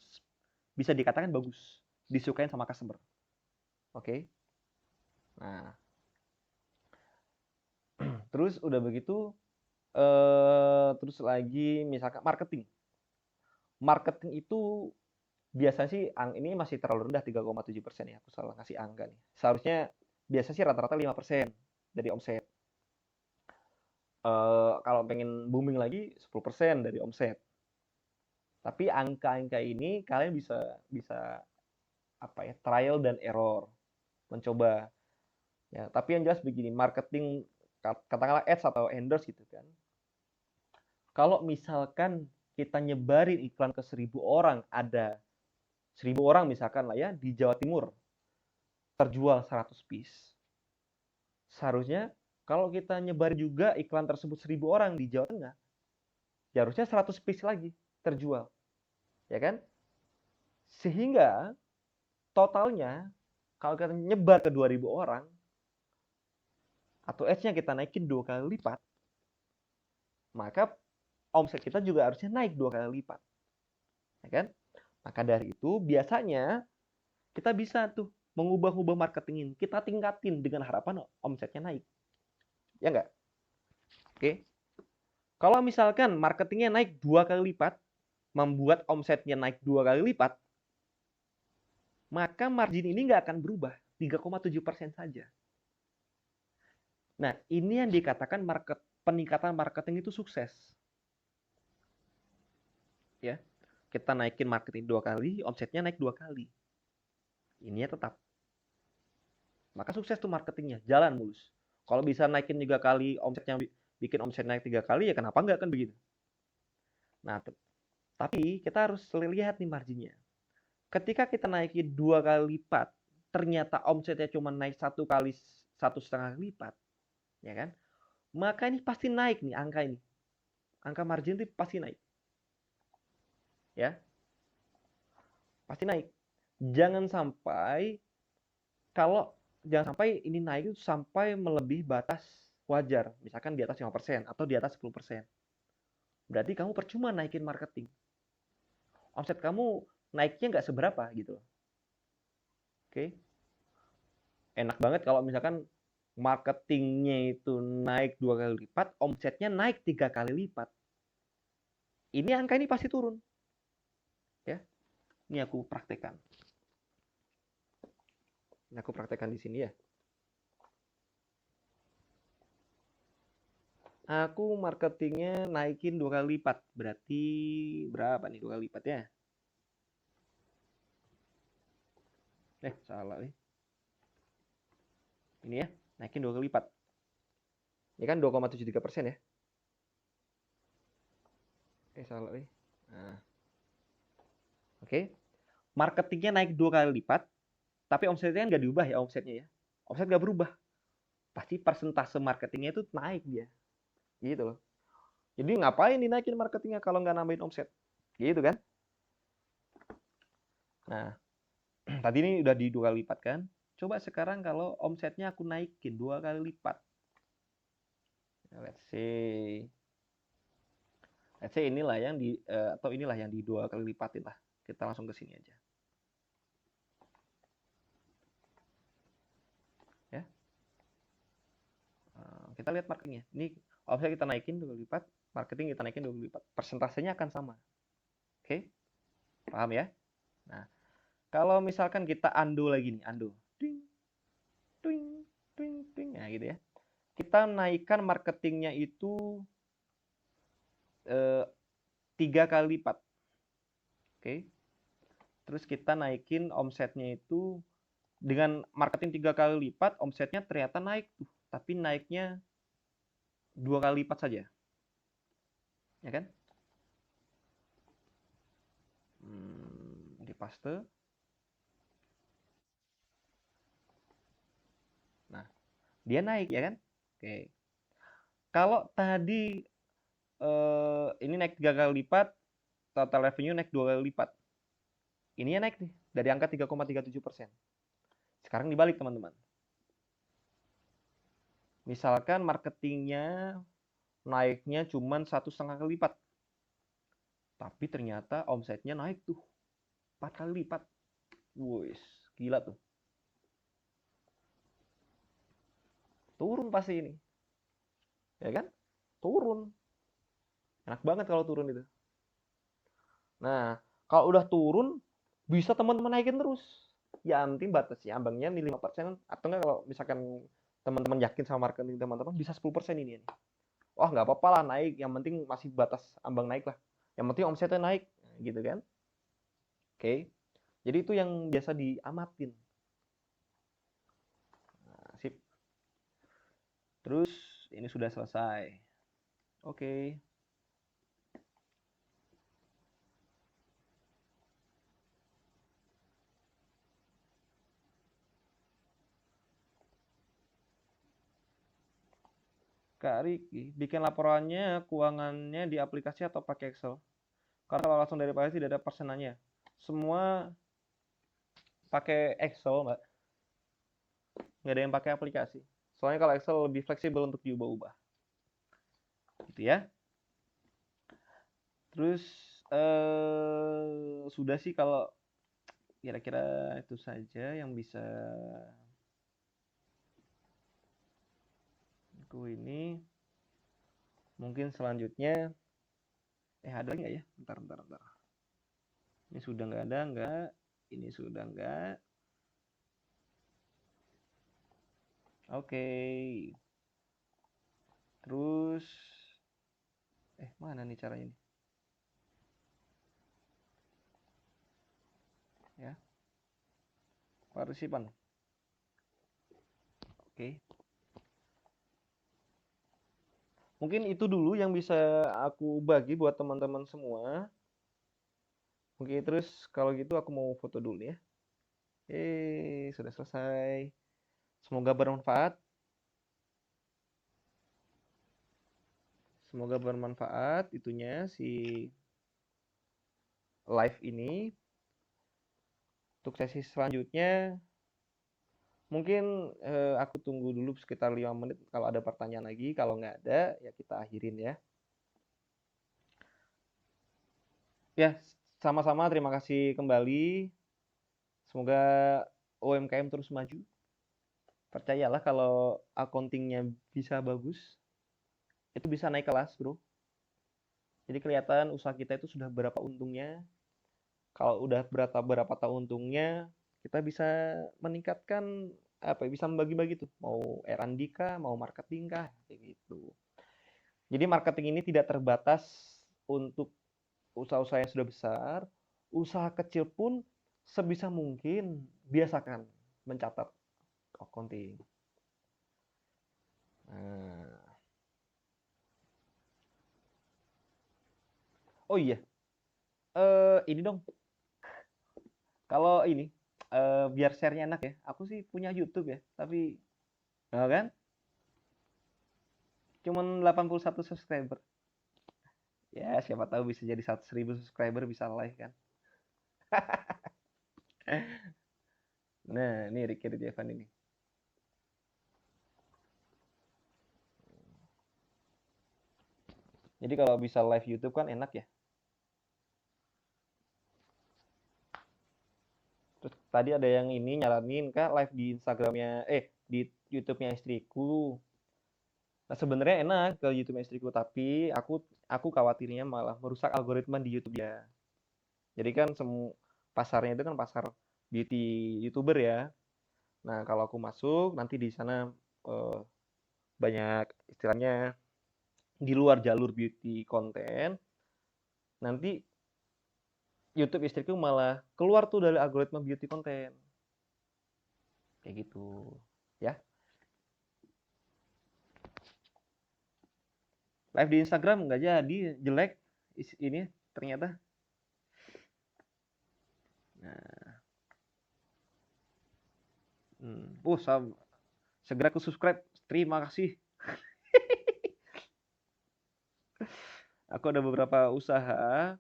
bisa dikatakan bagus, disukain sama customer. Oke. Nah, terus udah begitu terus lagi misalkan marketing. Marketing itu biasa sih ini masih terlalu rendah 3,7% ya. Aku salah kasih angka nih. Seharusnya biasa sih rata-rata 5% dari omset. Kalau pengen booming lagi 10% dari omset. Tapi angka-angka ini kalian bisa bisa apa ya, trial dan error, mencoba. Ya, tapi yang jelas begini, marketing katakanlah ads atau endorse gitu kan. Kalau misalkan kita nyebarin iklan ke 1.000 orang, ada 1.000 orang misalkan lah ya di Jawa Timur terjual 100 piece. Seharusnya kalau kita nyebar juga iklan tersebut 1.000 orang di Jawa Tengah, ya harusnya 100 piece lagi terjual. Ya kan? Sehingga totalnya kalau kita nyebar ke 2.000 orang atau ads-nya kita naikin 2 kali lipat, maka omset kita juga harusnya naik 2 kali lipat. Ya kan? Maka dari itu biasanya kita bisa tuh mengubah-ubah marketing ini. Kita tingkatin dengan harapan omsetnya naik. Ya enggak? Oke. Kalau misalkan marketingnya naik 2 kali lipat, membuat omsetnya naik 2 kali lipat, maka margin ini nggak akan berubah, 3,7% saja. Nah, ini yang dikatakan peningkatan marketing itu sukses. Ya, kita naikin marketing 2 kali, omsetnya naik 2 kali. Ini ya tetap. Maka sukses tuh marketingnya, jalan mulus. Kalau bisa naikin 3 kali, omsetnya bikin omset naik 3 kali, ya kenapa nggak kan begitu? Nah, tapi kita harus lihat nih marginnya. Ketika kita naikin 2 kali lipat, ternyata omsetnya cuma naik 1,5 kali lipat, ya kan? Maka ini pasti naik nih angka ini. angka margin itu pasti naik. Ya, pasti naik. Jangan sampai jangan sampai ini naik itu sampai melebihi batas wajar, misalkan di atas 5% atau di atas 10%. Berarti kamu percuma naikin marketing. Omset kamu naiknya nggak seberapa gitu. Oke. Enak banget kalau misalkan marketingnya itu naik 2 kali lipat, omsetnya naik 3 kali lipat. Ini angka ini pasti turun. Ya, ini aku praktekkan. Ini aku praktekkan di sini ya. Aku marketingnya naikin 2 kali lipat. Berarti berapa nih 2 kali lipatnya? Salah nih. Ini ya, naikin 2 kali lipat. Ini kan 2,73% ya. Salah nih. Nah, oke. Marketingnya naik 2 kali lipat, tapi omsetnya kan nggak diubah ya omsetnya ya. Omset nggak berubah. Pasti persentase marketingnya itu naik dia. Gitu loh. Jadi ngapain dinaikin marketingnya kalau nggak nambahin omset? Gitu kan? Nah, tadi ini udah di 2 kali lipat kan? Coba sekarang kalau omsetnya aku naikin 2 kali lipat. Let's say inilah yang atau inilah yang di 2 kali lipatin lah. Kita langsung ke sini aja. Ya. Kita lihat marketingnya. Ini omset kita naikin 2 kali lipat, marketing kita naikin 2 kali lipat. Persentasenya akan sama. Oke? Paham ya? Nah, kalau misalkan kita undo lagi nih, undo. Ding, ding, ding, ding. Nah, gitu ya. Kita naikkan marketingnya itu 3 kali lipat. Oke. Terus kita naikin omsetnya itu dengan marketing 3 kali lipat, omsetnya ternyata naik tuh. Tapi naiknya 2 kali lipat saja. Ya kan? Di paste. Nah, dia naik ya kan? Oke. Kalau tadi ini naik 3 kali lipat, total revenue naik 2 kali lipat. Ini naik nih dari angka 3,37%. Sekarang dibalik teman-teman. Misalkan marketingnya naiknya cuma 1,5 kali lipat, tapi ternyata omsetnya naik tuh 4 kali lipat. Wih, gila tuh. Turun pasti ini, ya kan? Turun. Enak banget kalau turun itu. Nah, kalau udah turun, bisa teman-teman naikin terus. Ya, nanti batasnya ambangnya nih 5%, atau enggak kalau misalkan teman-teman yakin sama marketing teman-teman, bisa 10% ini. Wah, nggak apa-apa lah naik, yang penting masih batas ambang naik lah. Yang penting omsetnya naik, gitu kan? Oke. Jadi itu yang biasa diamatin. Nah, sip. Terus ini sudah selesai. Oke. Kak Riki, bikin laporannya keuangannya di aplikasi atau pakai Excel? Karena kalau langsung dari aplikasi tidak ada persenannya. Semua pakai Excel, Mbak. Nggak ada yang pakai aplikasi. Soalnya kalau Excel lebih fleksibel untuk diubah-ubah. Gitu ya. Terus sudah sih kalau kira-kira itu saja yang bisa aku ini. Mungkin selanjutnya ada nggak ya? Bentar. Ini sudah nggak ada, nggak. Ini sudah nggak. Oke. Terus mana nih caranya nih? Ya. Partisipan. Oke. Mungkin itu dulu yang bisa aku bagi buat teman-teman semua. Oke, terus kalau gitu aku mau foto dulu ya. Sudah selesai. Semoga bermanfaat. Semoga bermanfaat itunya si live ini. Untuk sesi selanjutnya mungkin aku tunggu dulu sekitar 5 menit kalau ada pertanyaan lagi. Kalau nggak ada ya kita akhirin ya. Ya, sama-sama terima kasih kembali. Semoga UMKM terus maju. Percayalah kalau accountingnya bisa bagus, itu bisa naik kelas, bro. Jadi kelihatan usaha kita itu sudah berapa untungnya. Kalau udah berapa tahun untungnya, kita bisa meningkatkan apa ya, bisa membagi-bagi tuh. Mau R&D kah, mau marketing kah, kayak gitu. Jadi marketing ini tidak terbatas untuk usaha-usaha yang sudah besar. Usaha kecil pun sebisa mungkin biasakan mencatat accounting. Nah, oh iya, ini dong. Kalau ini biar share-nya enak ya. Aku sih punya YouTube ya, tapi nah kan cuman 81 subscriber. Ya, siapa tahu bisa jadi 100.000 subscriber bisa live kan. Nah, ini Ricky Ridjevan ini. Jadi kalau bisa live YouTube kan enak ya. Terus tadi ada yang ini nyaranin kak live di Instagramnya, di YouTube-nya istriku. Nah sebenarnya enak ke YouTube istriku, tapi aku khawatirnya malah merusak algoritma di YouTube ya. Jadi kan pasarnya itu kan pasar beauty YouTuber ya. Nah kalau aku masuk nanti di sana eh, banyak istilahnya di luar jalur beauty konten. Nanti YouTube istriku malah keluar tuh dari algoritma beauty konten. Kayak gitu. Ya. Live di Instagram nggak jadi, jelek ini ternyata. Nah, segera ke subscribe. Terima kasih. Aku ada beberapa usaha.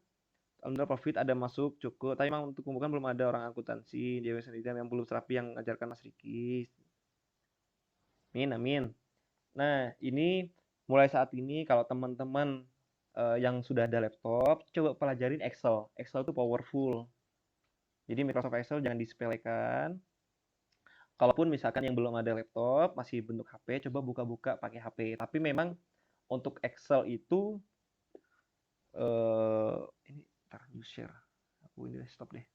Alhamdulillah profit ada masuk cukup. Tapi memang untuk pembukaan belum ada orang akuntansi di sendiri yang belum terapi yang ngajarkan Mas Riki. Amin, amin. Nah, ini mulai saat ini kalau teman-teman yang sudah ada laptop, coba pelajarin Excel. Excel itu powerful. Jadi Microsoft Excel jangan disepelekan. Kalaupun misalkan yang belum ada laptop, masih bentuk HP, coba buka-buka pakai HP. Tapi memang untuk Excel itu ini ntar dulu share. Aku ini stop deh.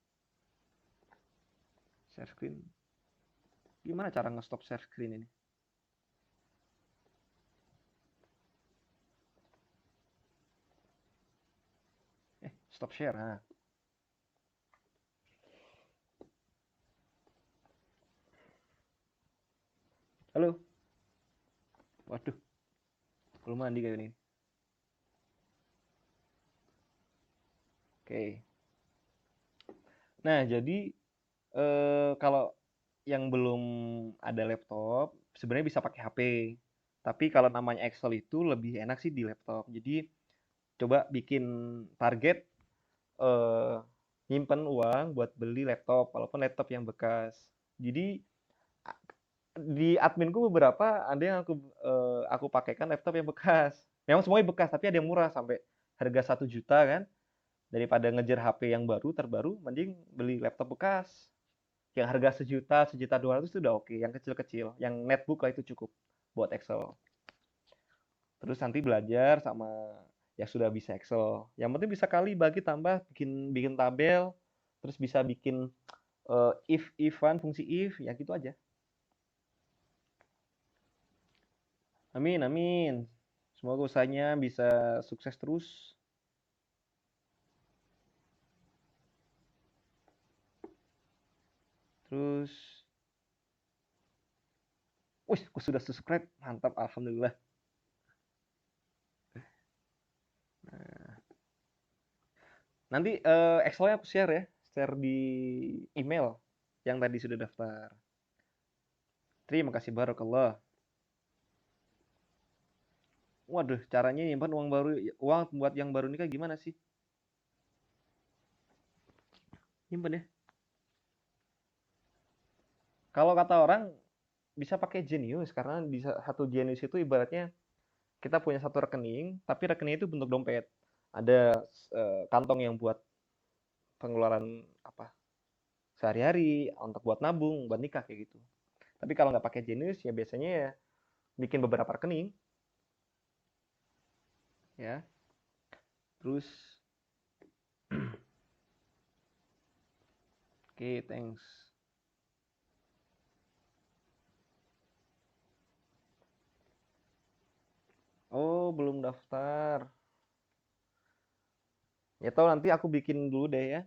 Share screen. Gimana cara nge-stop share screen ini? Stop share. Nah. Halo. Waduh, belum mandi kayak ini. Oke. Nah, jadi kalau yang belum ada laptop, sebenarnya bisa pakai HP. Tapi kalau namanya Excel itu lebih enak sih di laptop. Jadi coba bikin target eh, nyimpen uang buat beli laptop, walaupun laptop yang bekas. Jadi di adminku beberapa ada yang aku pakaikan laptop yang bekas. Memang semuanya bekas, tapi ada yang murah sampai harga 1 juta kan. Daripada ngejar HP yang baru terbaru, mending beli laptop bekas. Yang harga 1 juta 1,2 juta itu udah oke. Yang kecil-kecil, yang netbook lah itu cukup buat Excel. Terus nanti belajar sama yang sudah bisa Excel. Yang penting bisa kali bagi tambah, bikin bikin tabel, terus bisa bikin if-ifan, fungsi if, ya gitu aja. Amin, amin. Semoga usahanya bisa sukses terus. Terus, wih, aku sudah subscribe. Mantap, alhamdulillah. Nah, nanti Excel-nya aku share ya. Share di email yang tadi sudah daftar. Terima kasih, Barakallah. Waduh, caranya nyimpan uang baru, uang buat yang baru nikah gimana sih? Nyimpen ya. Kalau kata orang bisa pakai Genius karena bisa satu Genius itu ibaratnya kita punya satu rekening, tapi rekening itu bentuk dompet. Ada kantong yang buat pengeluaran apa sehari-hari, untuk buat nabung, buat nikah kayak gitu. Tapi kalau nggak pakai Genius ya biasanya ya bikin beberapa rekening ya. Terus oke, thanks. Oh, belum daftar. Ya tahu nanti aku bikin dulu deh ya.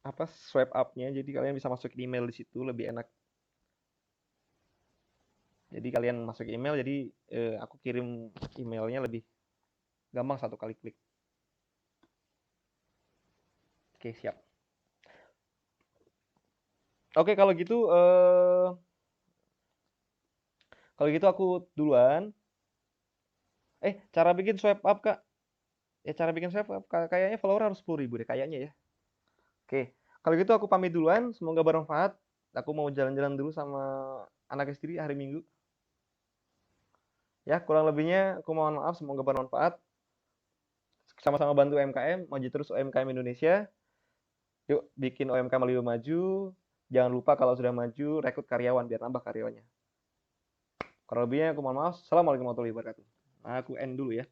Apa swipe up-nya jadi kalian bisa masukin email di situ lebih enak. Jadi kalian masuk email jadi aku kirim emailnya lebih gampang satu kali klik. Oke, siap. Oke, kalau gitu aku duluan. Cara bikin swipe up, Kak. Ya cara bikin swipe up kayaknya follower harus 10.000 deh kayaknya ya. Oke. Kalau gitu aku pamit duluan, semoga bermanfaat. Aku mau jalan-jalan dulu sama anak istri hari Minggu. Ya, kurang lebihnya aku mohon maaf, semoga bermanfaat. Sama-sama bantu UMKM, maju terus UMKM Indonesia. Yuk, bikin UMKM lebih maju. Jangan lupa kalau sudah maju, rekrut karyawan biar nambah karyawannya. Kurang lebihnya aku mohon maaf. Assalamualaikum warahmatullahi wabarakatuh. Nah, aku end dulu ya.